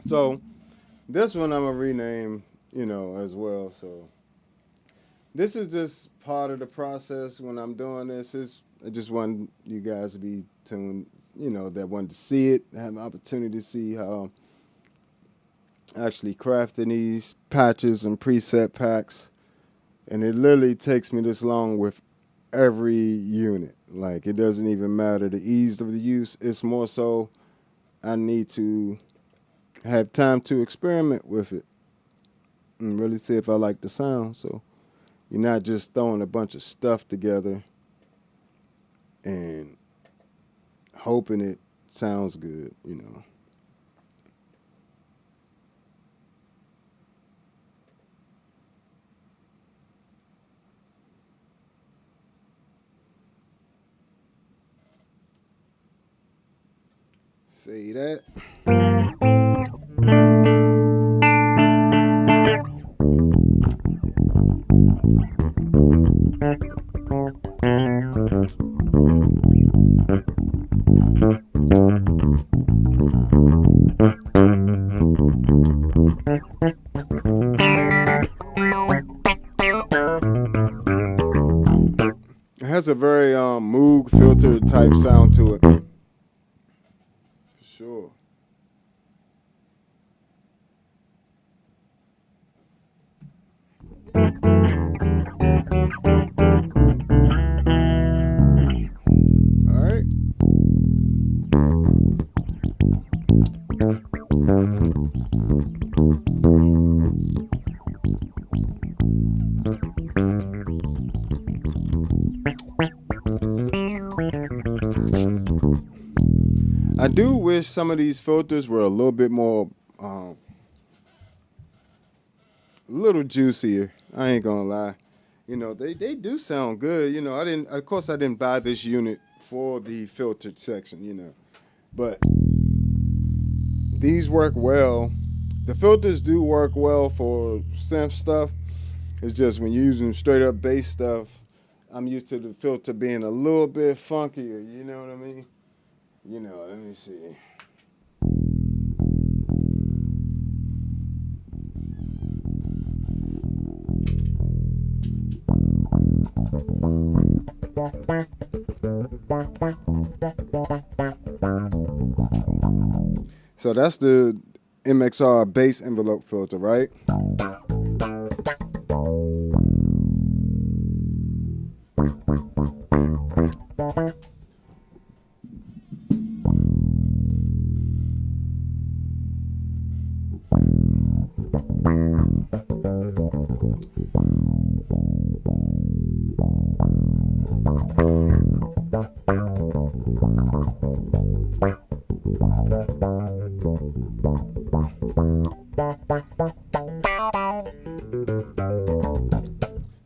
So this one I'm gonna rename, as well. So this is just part of the process when I'm doing this. I just want you guys to be tuned, that want to see it, have an opportunity to see how I'm actually crafting these patches and preset packs. And it literally takes me this long with every unit. Like, it doesn't even matter the ease of the use. It's more so I need to have time to experiment with it and really see if I like the sound. So you're not just throwing a bunch of stuff together and hoping it sounds good. See that? It has a very Moog filter type sound to it. For sure. All right. I do wish some of these filters were a little bit more, a little juicier. I ain't gonna lie. They do sound good. Of course, I didn't buy this unit for the filtered section. But these work well. The filters do work well for synth stuff. It's just when you're using straight up bass stuff, I'm used to the filter being a little bit funkier. You know what I mean? Let me see. So that's the MXR bass envelope filter, right?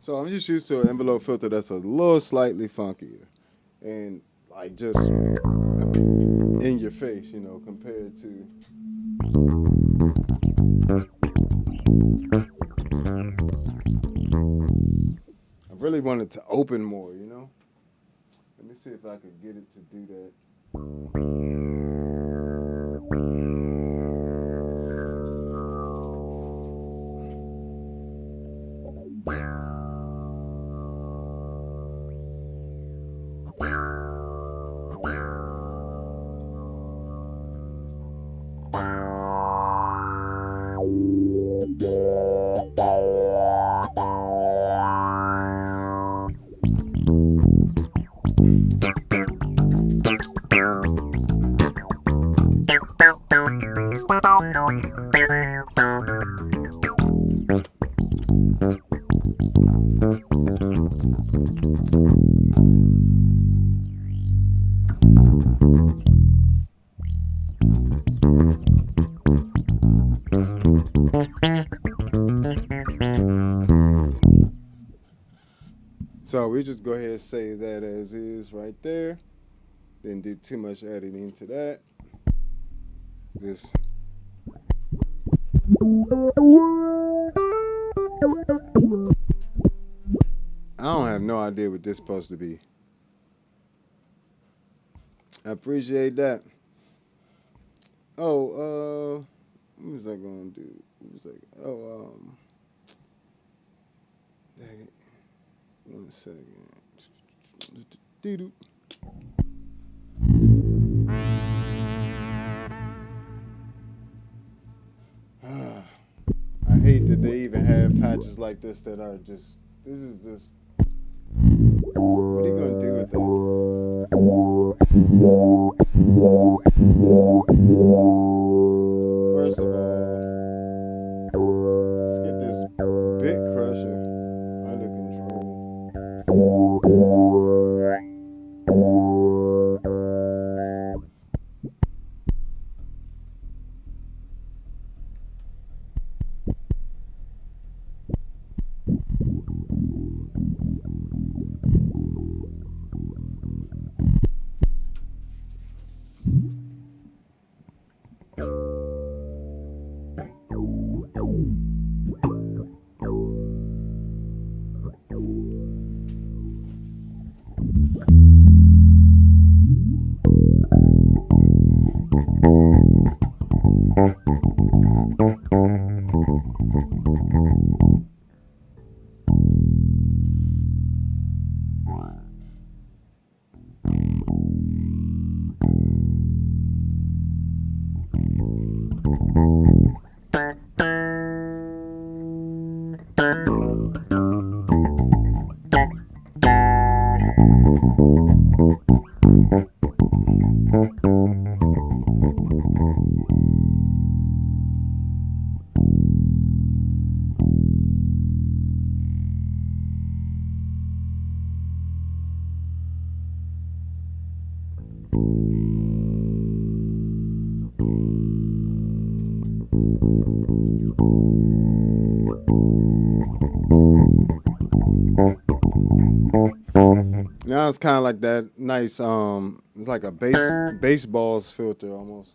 So I'm just used to an envelope filter that's a little slightly funkier and like just in your face, compared to. I really wanted to open more. Let me see if I could get it to do that. So we just go ahead and save that as is right there. Didn't do too much editing to that. Just I don't have no idea what this is supposed to be. I appreciate that. Oh, what was I gonna do? What was I? Oh, dang it. 1 second. I hate that they even have patches like this that are just. This is just. What are you gonna do with that? First of all, let's get this bit crusher under control. Now it's kind of like that nice, it's like a baseball's filter almost.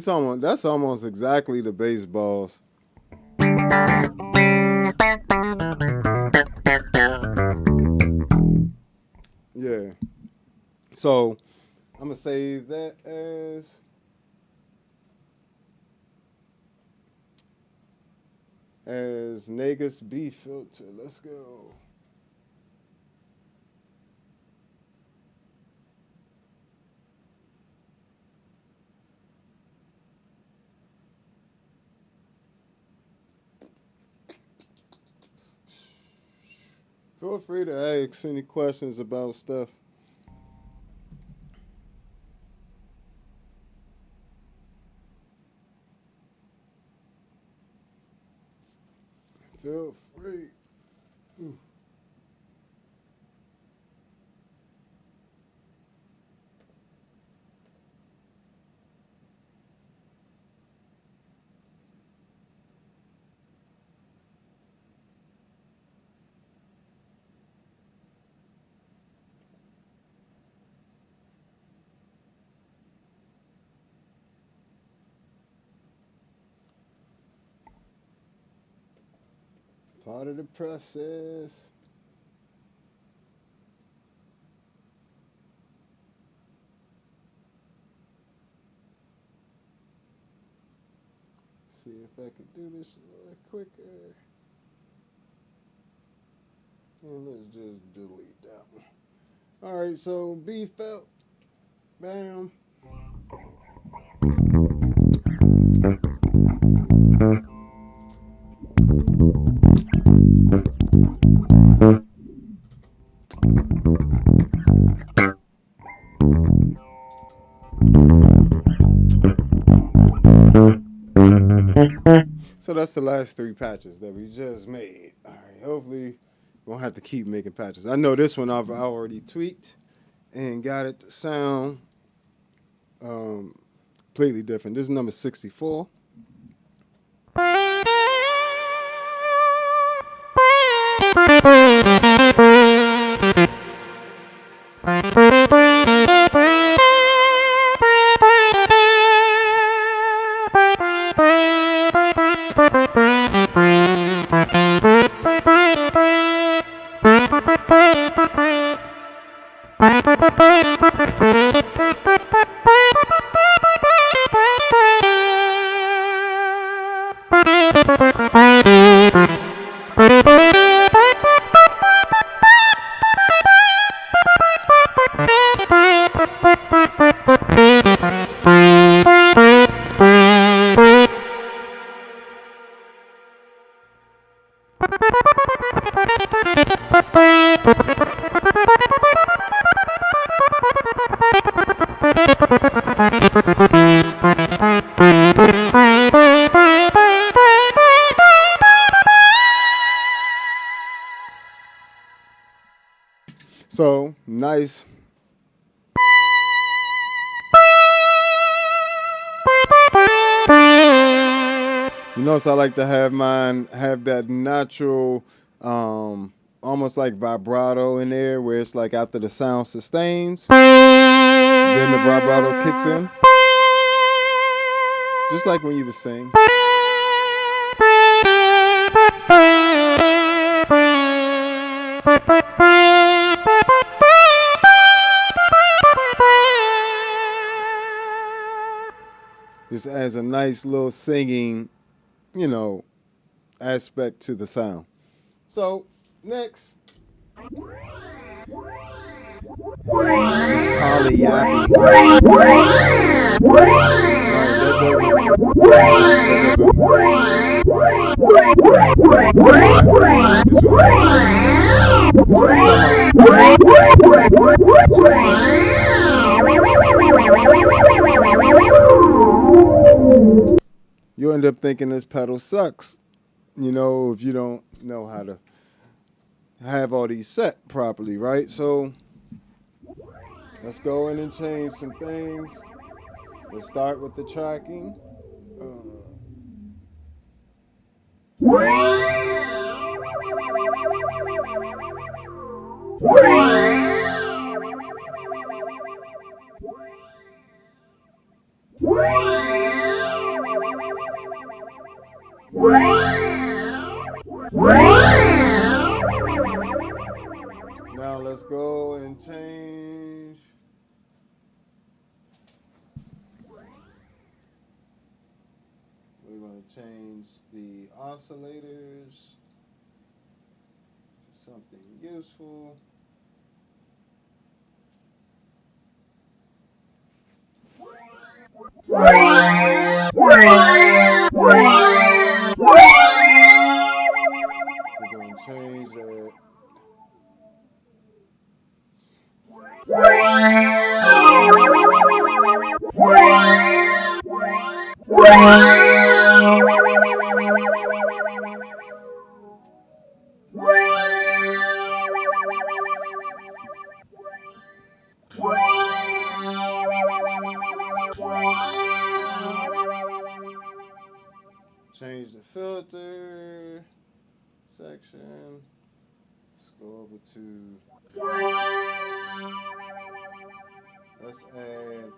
That's almost exactly the bass balls. Yeah. So I'm gonna save that as Negus B filter. Let's go. Feel free to ask any questions about stuff. Feel free. Ooh. Part of the process. See if I could do this a little quicker. And let's just delete that one. All right, so B felt. Bam. So that's the last 3 patches that we just made. All right, hopefully we won't have to keep making patches. I know this one I've already tweaked and got it to sound completely different. This is number 64. So nice. You notice I like to have mine have that natural, almost like vibrato in there, where it's like after the sound sustains, then the vibrato kicks in, just like when you were singing. Just adds a nice little singing, you know, aspect to the sound. So next is Polly Yappy. You'll end up thinking this pedal sucks, you know, if you don't know how to have all these set properly, right? So let's go in and change some things. Let's start with the tracking. Now let's go and change. We're going to change the oscillators to something useful. We're going to change that. Change the filter section. Let's go over to, let's add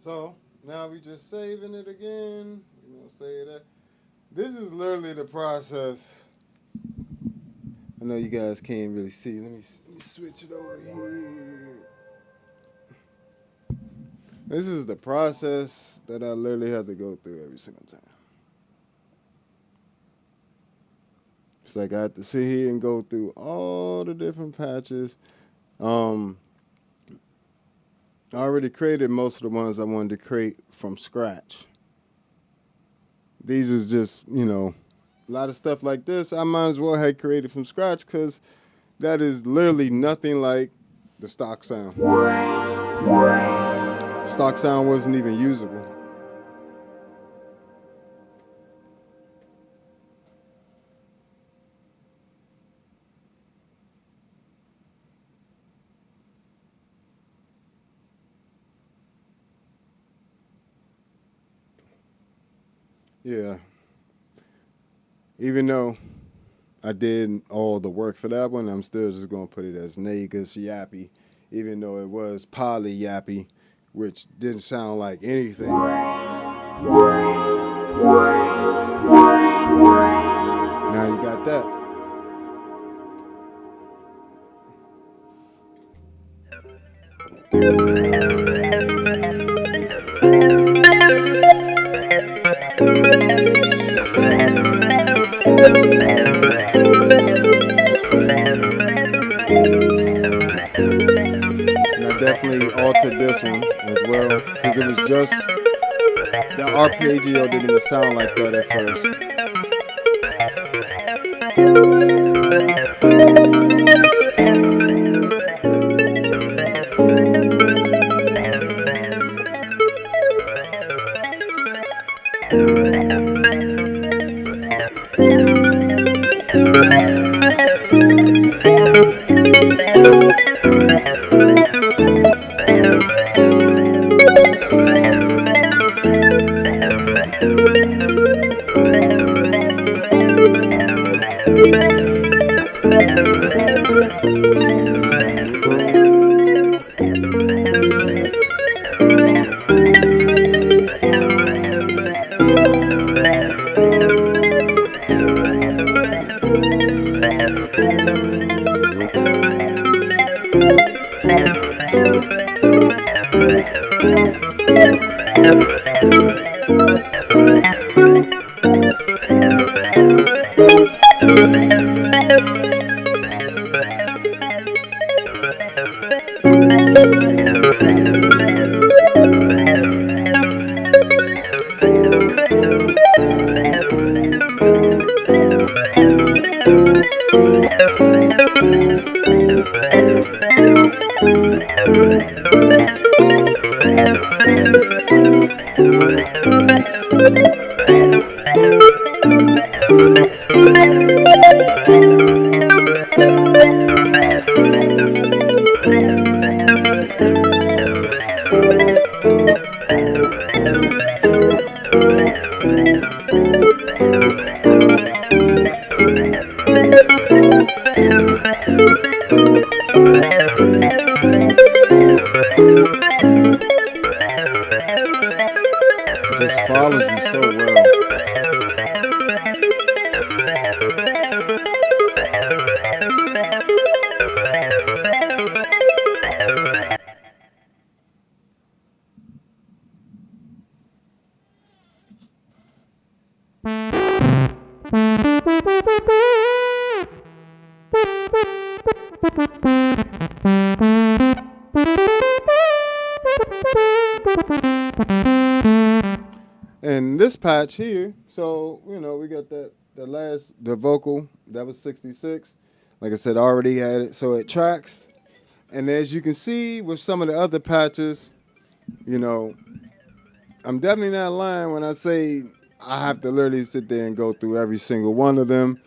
So now we just saving it again. We're gonna say that. This is literally the process. I know you guys can't really see. Let me switch it over here. This is the process that I literally have to go through every single time. It's like I have to sit here and go through all the different patches. I already created most of the ones I wanted to create from scratch. These is just, a lot of stuff like this I might as well have created from scratch because, That is literally nothing like the stock sound. Stock sound wasn't even usable. Yeah. Even though I did all the work for that one, I'm still just going to put it as Negus Yappy, even though it was Poly Yappy, which didn't sound like anything. Now you got that. And I definitely altered this one as well because it was just the arpeggio didn't even sound like that at first. Just follows you so well. And this patch here, so we got the vocal that was 66. Like I said, I already had it, so it tracks. And as you can see with some of the other patches, I'm definitely not lying when I say I have to literally sit there and go through every single one of them.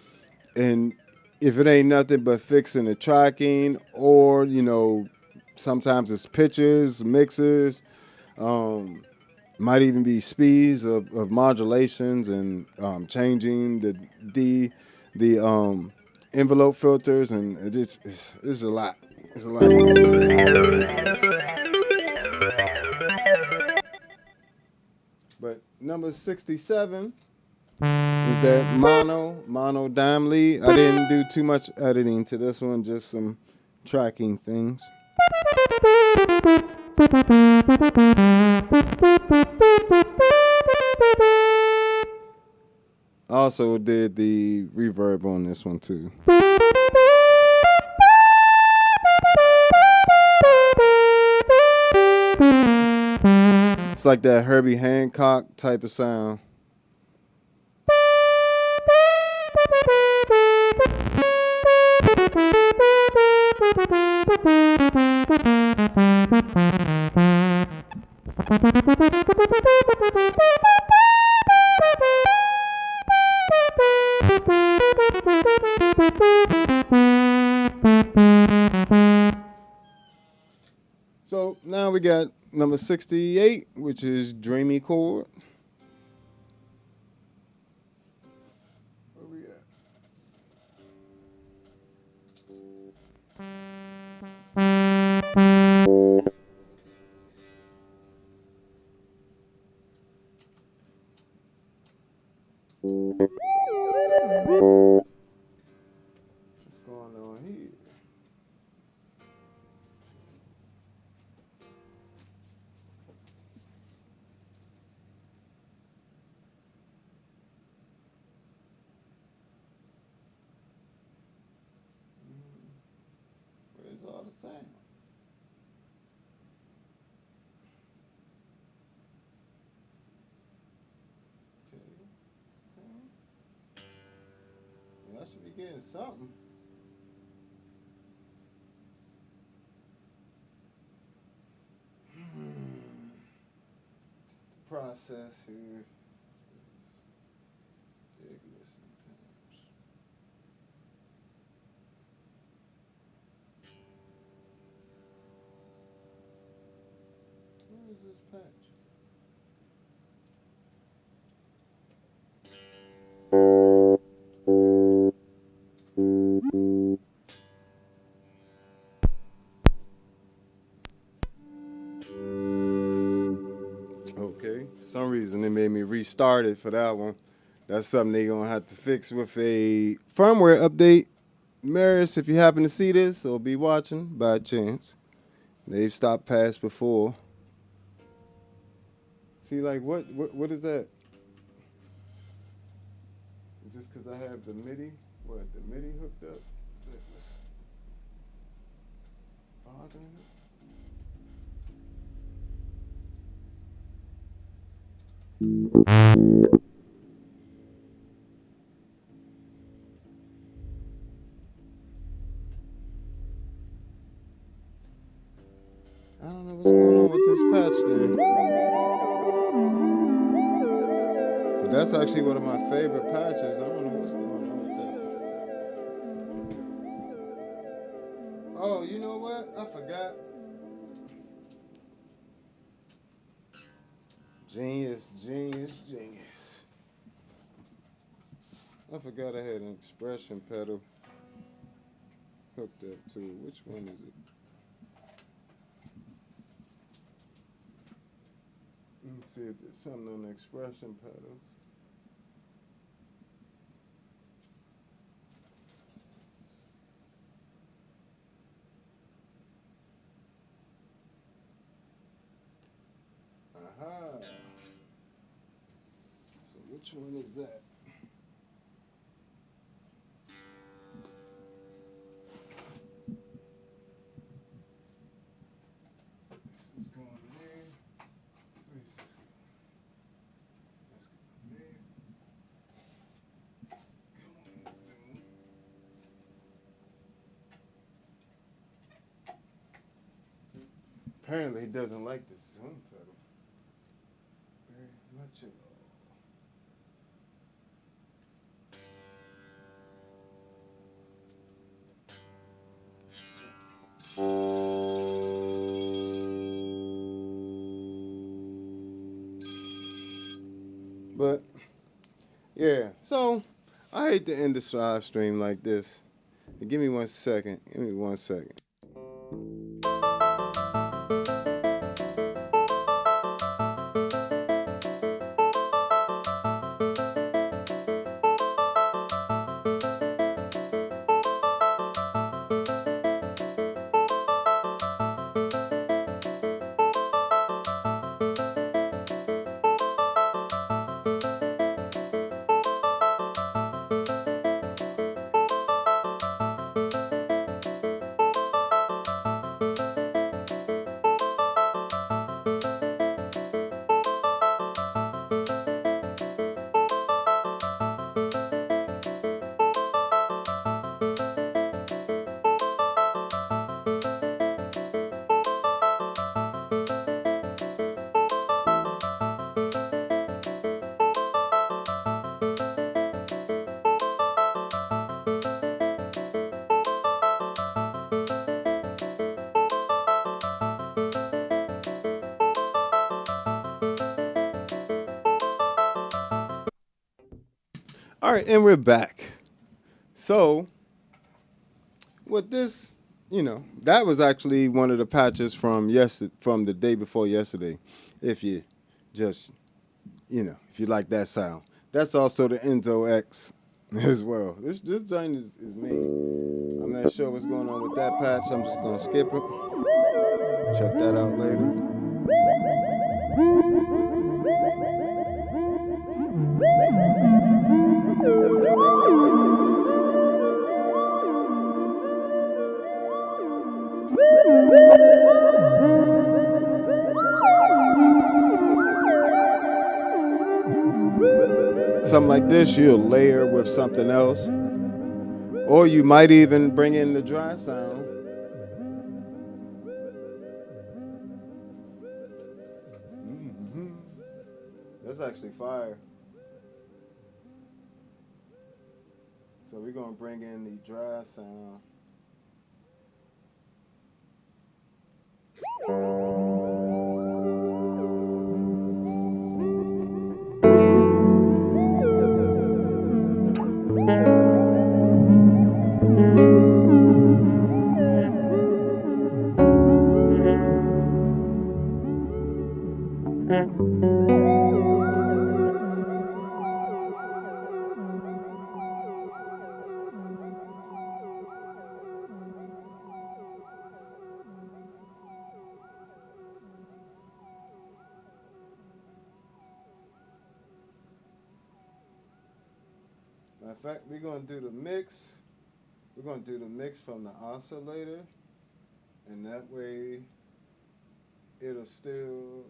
And if it ain't nothing but fixing the tracking, or sometimes it's pitches, mixes. Might even be speeds of modulations and changing the envelope filters, and it's a lot. It's a lot. But number 67 is that mono dime lead. I didn't do too much editing to this one, just some tracking things. Also did the reverb on this one too. It's like that Herbie Hancock type of sound. So now we got number 68, which is Dreamy Chord. Where we at? What's going on here? Where's all the sound? I should be getting something. It's the process here. It's ridiculous sometimes. Where is this patch? Okay, for some reason they made me restart it for that one. That's something they're gonna have to fix with a firmware update. Meris, if you happen to see this or be watching by chance, they've stopped past before. See, like what is that? Is this because I have the MIDI? What, the MIDI hooked up? What's bothering it? I don't know what's going on with this patch there. But that's actually one of my favorite patches. I don't know what's going on with that. Oh, you know what? I forgot. Genius, genius, genius. I forgot I had an expression pedal hooked up to it. Which one is it? Let me see if there's something on the expression pedals. Aha. So which one is that? This is going there. Where is this going? That's going there. Come on, Zoom. Apparently he doesn't like the Zoom pedal very much at all. But yeah, so I hate to end this live stream like this. Give me 1 second. Give me 1 second. All right, and we're back. So, with this, that was actually one of the patches from the day before yesterday. If you just, if you like that sound, that's also the Enzo X as well. This joint is me. I'm not sure what's going on with that patch. I'm just gonna skip it. Check that out later. Something like this, you'll layer with something else. Or you might even bring in the dry sound. That's actually fire. So we're going to bring in the dry sound. Matter of fact, we're going to do the mix. We're going to do the mix from the oscillator, and that way it'll still.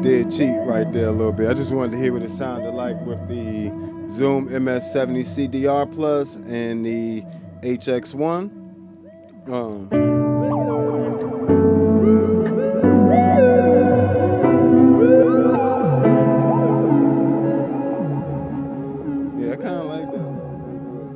Did cheat right there a little bit. I just wanted to hear what it sounded like with the Zoom MS-60B Plus and the HX1. Yeah, I kind of like that a little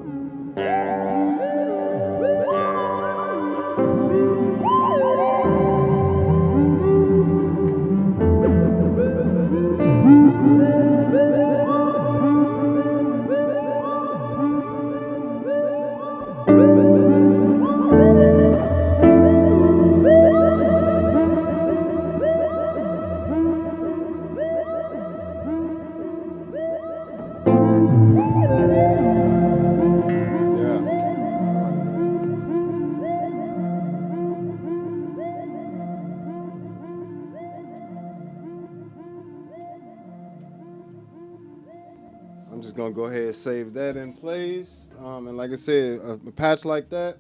I'm just gonna go ahead and save that in place. And like I said, a patch like that,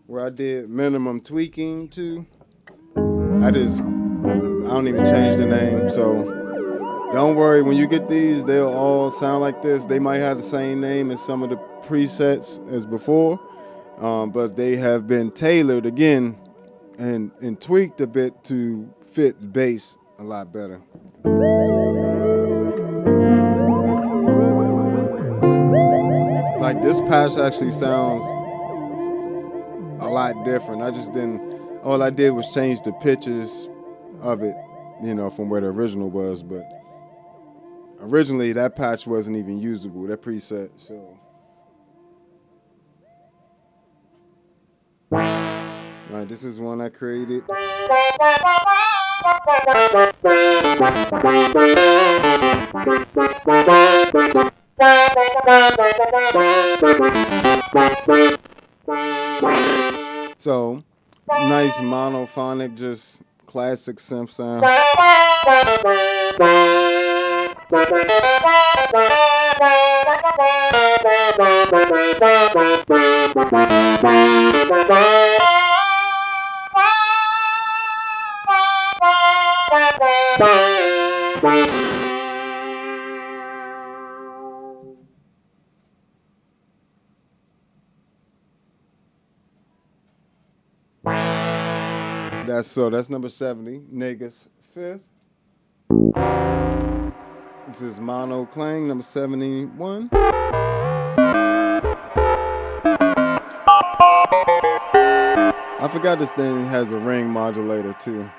where I did minimum tweaking to, I don't even change the name. So don't worry, when you get these, they'll all sound like this. They might have the same name as some of the presets as before, but they have been tailored again and tweaked a bit to fit the bass a lot better. Like this patch actually sounds a lot different. All I did was change the pitches of it, from where the original was, but originally that patch wasn't even usable, that preset, so. All right, this is one I created. So nice monophonic, just classic synth sound. That's number 70, Negus 5th. This is Mono Clang, number 71. I forgot this thing has a ring modulator too.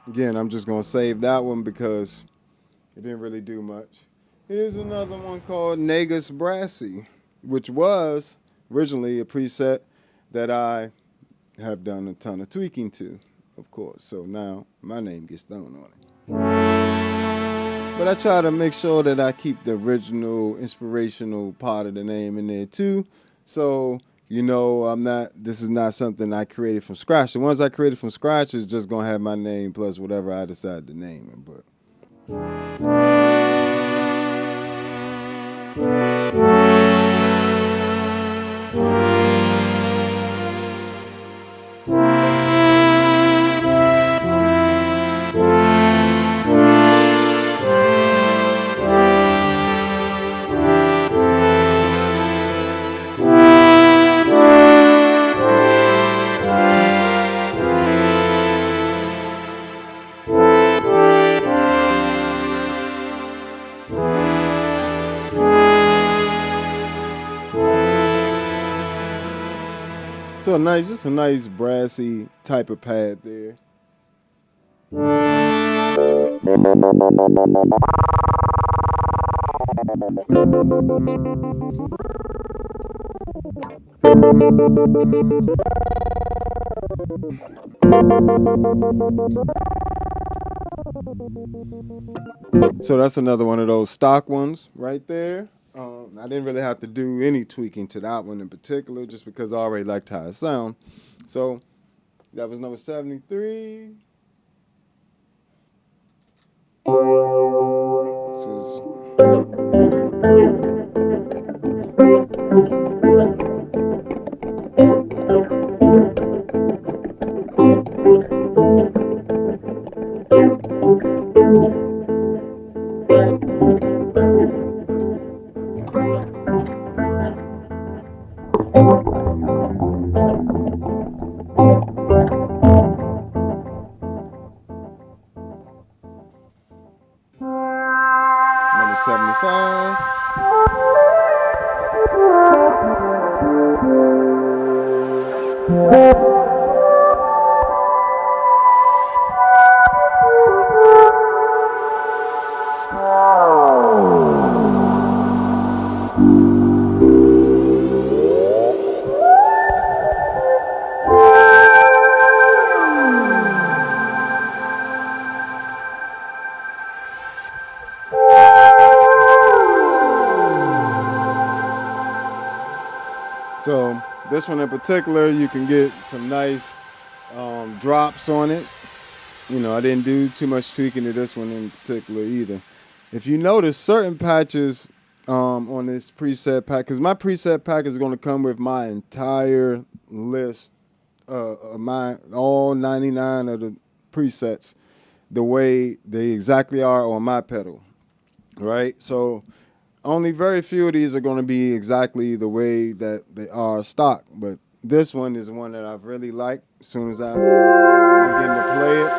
Again, I'm just going to save that one because it didn't really do much. Here's another one called Negus Brassy, which was originally a preset that I have done a ton of tweaking to, of course. So now my name gets thrown on it. But I try to make sure that I keep the original inspirational part of the name in there too. So, you know, this is not something I created from scratch. The ones I created from scratch is just going to have my name plus whatever I decide to name it. But so just a nice brassy type of pad there. So that's another one of those stock ones right there. I didn't really have to do any tweaking to that one in particular just because I already liked how it sound. So that was number 73. This is number 75. So this one in particular, you can get some nice drops on it. You know, I didn't do too much tweaking to this one in particular either. If you notice, certain patches on this preset pack, because my preset pack is going to come with my entire list of my all 99 of the presets the way they exactly are on my pedal, right? So only very few of these are going to be exactly the way that they are stock, but this one is one that I've really liked. As soon as I begin to play it,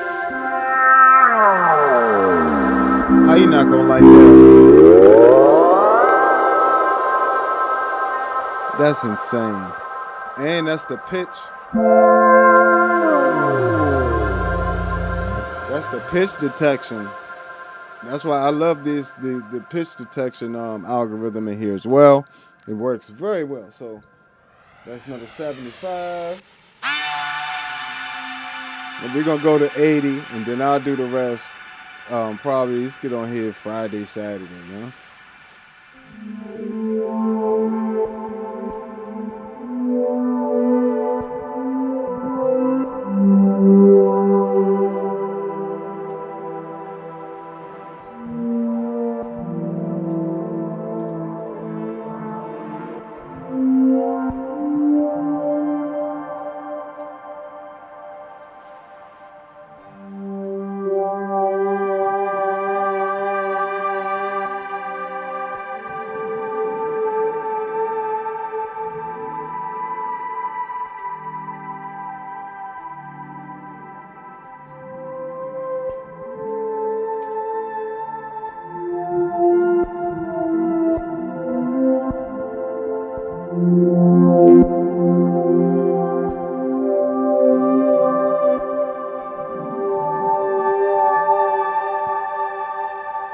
how you not gonna like that? That's insane. And that's the pitch. That's the pitch detection. That's why I love this the pitch detection algorithm in here as well. It works very well. So that's number 75. And we're gonna go to 80, and then I'll do the rest. Probably let's get on here Friday, Saturday, you know.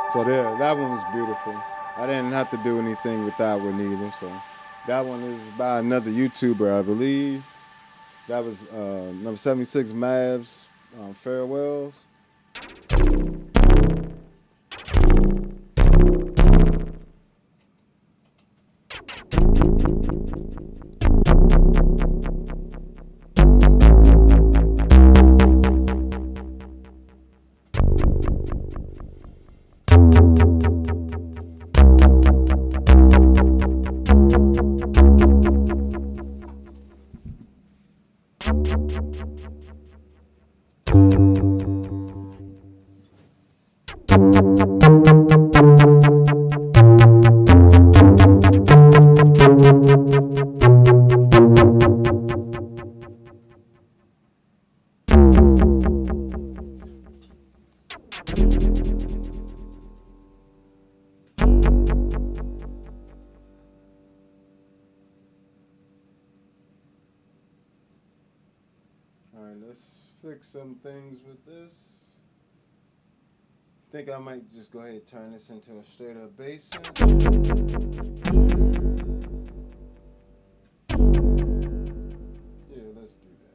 So there, that one was beautiful. I didn't have to do anything with that one either. So that one is by another YouTuber, I believe. That was number 76, Mavs, Farewells. All right, let's fix some things with this. I think I might just go ahead and turn this into a straight up bass sound. Yeah, let's do that.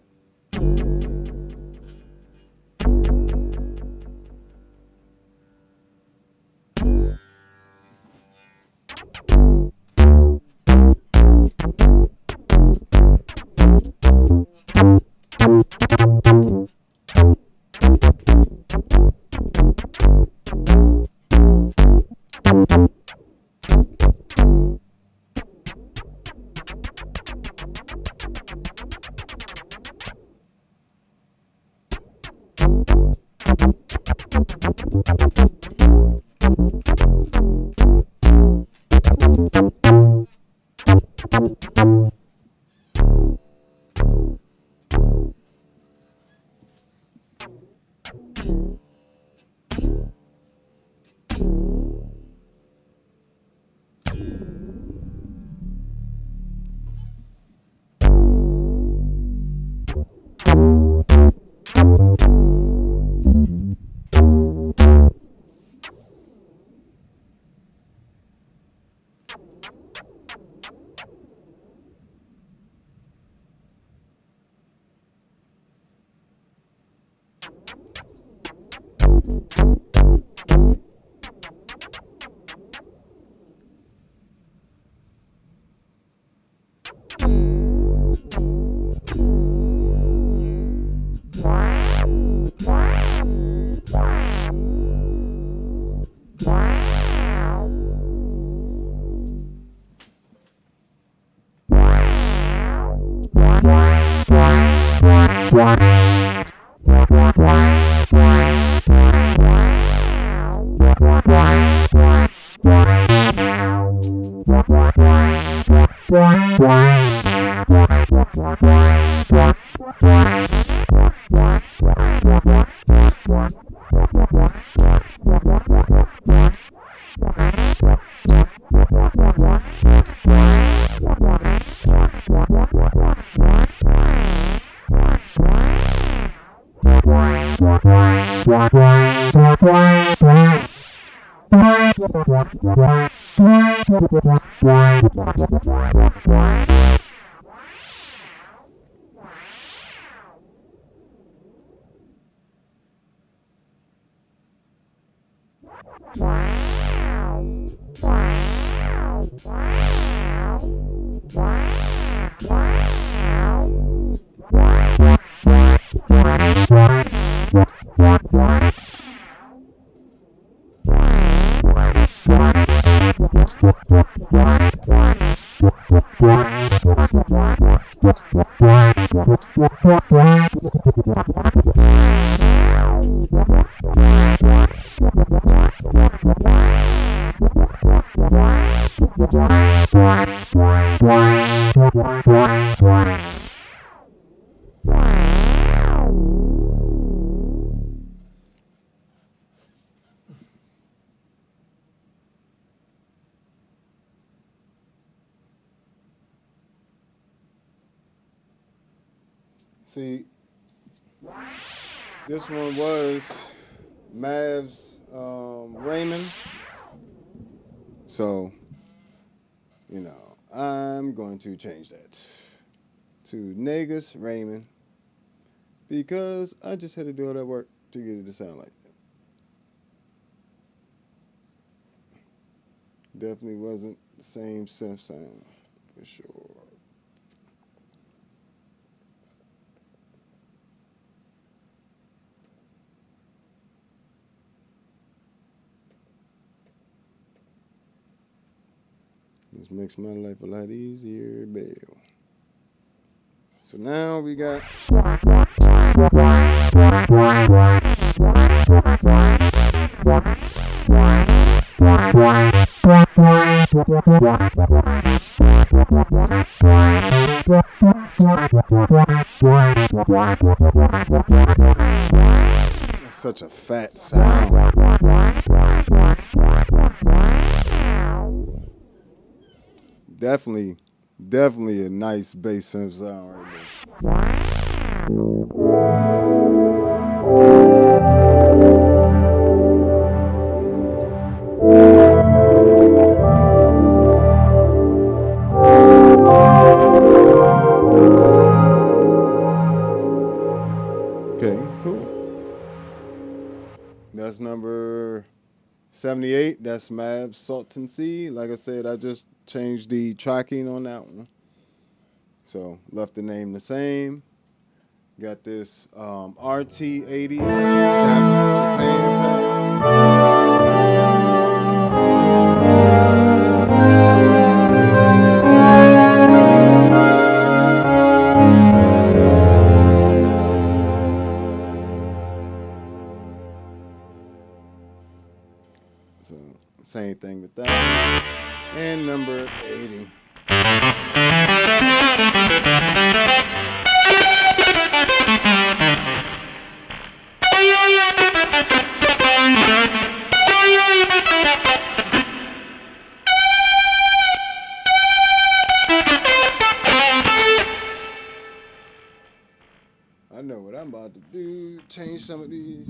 See, this one was Mavs Raymond. So, you know, I'm going to change that to Negus Raymond because I just had to do all that work to get it to sound like that. Definitely wasn't the same synth sound for sure. This makes my life a lot easier, babe. So now we got that's such a fat sound. Definitely a nice bass synth sound right there. Okay, cool. That's number 78. That's Mavs Sultan C. Like I said, I just changed the tracking on that one. So left the name the same. Got this RT80s Japanese. So same thing with that. And number 80. I know what I'm about to do. Change some of these.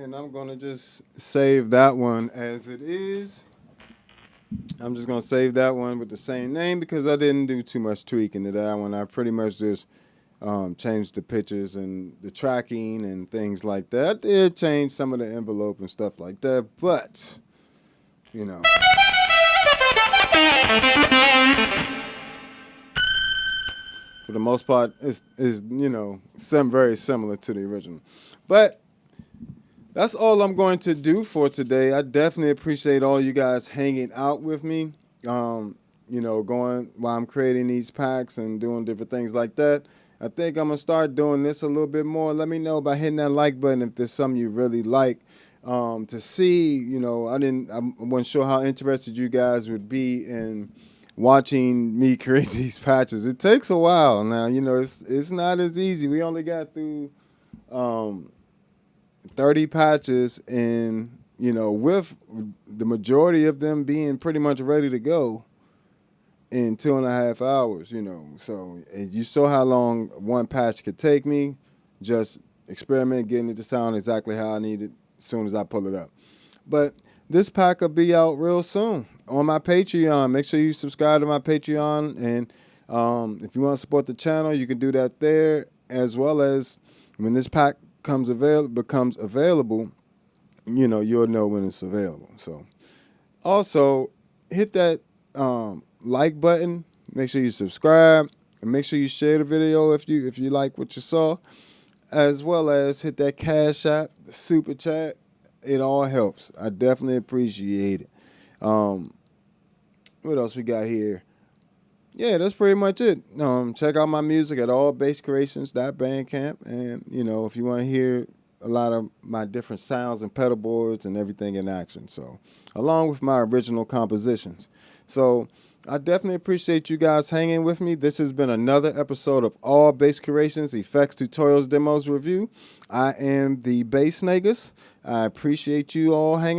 And I'm going to just save that one as it is. I'm just going to save that one with the same name because I didn't do too much tweaking to that one. I pretty much just changed the pictures and the tracking and things like that. I did change some of the envelope and stuff like that, but, you know. For the most part, is you know, very similar to the original. But that's all I'm going to do for today. I definitely appreciate all you guys hanging out with me. You know, going while I'm creating these packs and doing different things like that. I think I'm gonna start doing this a little bit more. Let me know by hitting that like button if there's something you really like to see. You know, I wasn't sure how interested you guys would be in watching me create these patches. It takes a while now. You know, it's not as easy. We only got through 30 patches, and you know, with the majority of them being pretty much ready to go in 2.5 hours, you know. So you saw how long one patch could take me. Just experiment getting it to sound exactly how I need it as soon as I pull it up. But this pack will be out real soon on my Patreon. Make sure you subscribe to my Patreon, and if you want to support the channel, you can do that there, as well as when this pack becomes available, you know, you'll know when it's available. So also hit that like button, make sure you subscribe, and make sure you share the video if you like what you saw, as well as hit that Cash App, the Super Chat. It all helps. I definitely appreciate it. What else we got here? Yeah, that's pretty much it. Check out my music at allbasscreations.bandcamp, and you know, if you want to hear a lot of my different sounds and pedal boards and everything in action, so along with my original compositions. So I definitely appreciate you guys hanging with me. This has been another episode of All Bass Creations Effects Tutorials Demos Review. I am the Bass Negus. I appreciate you all hanging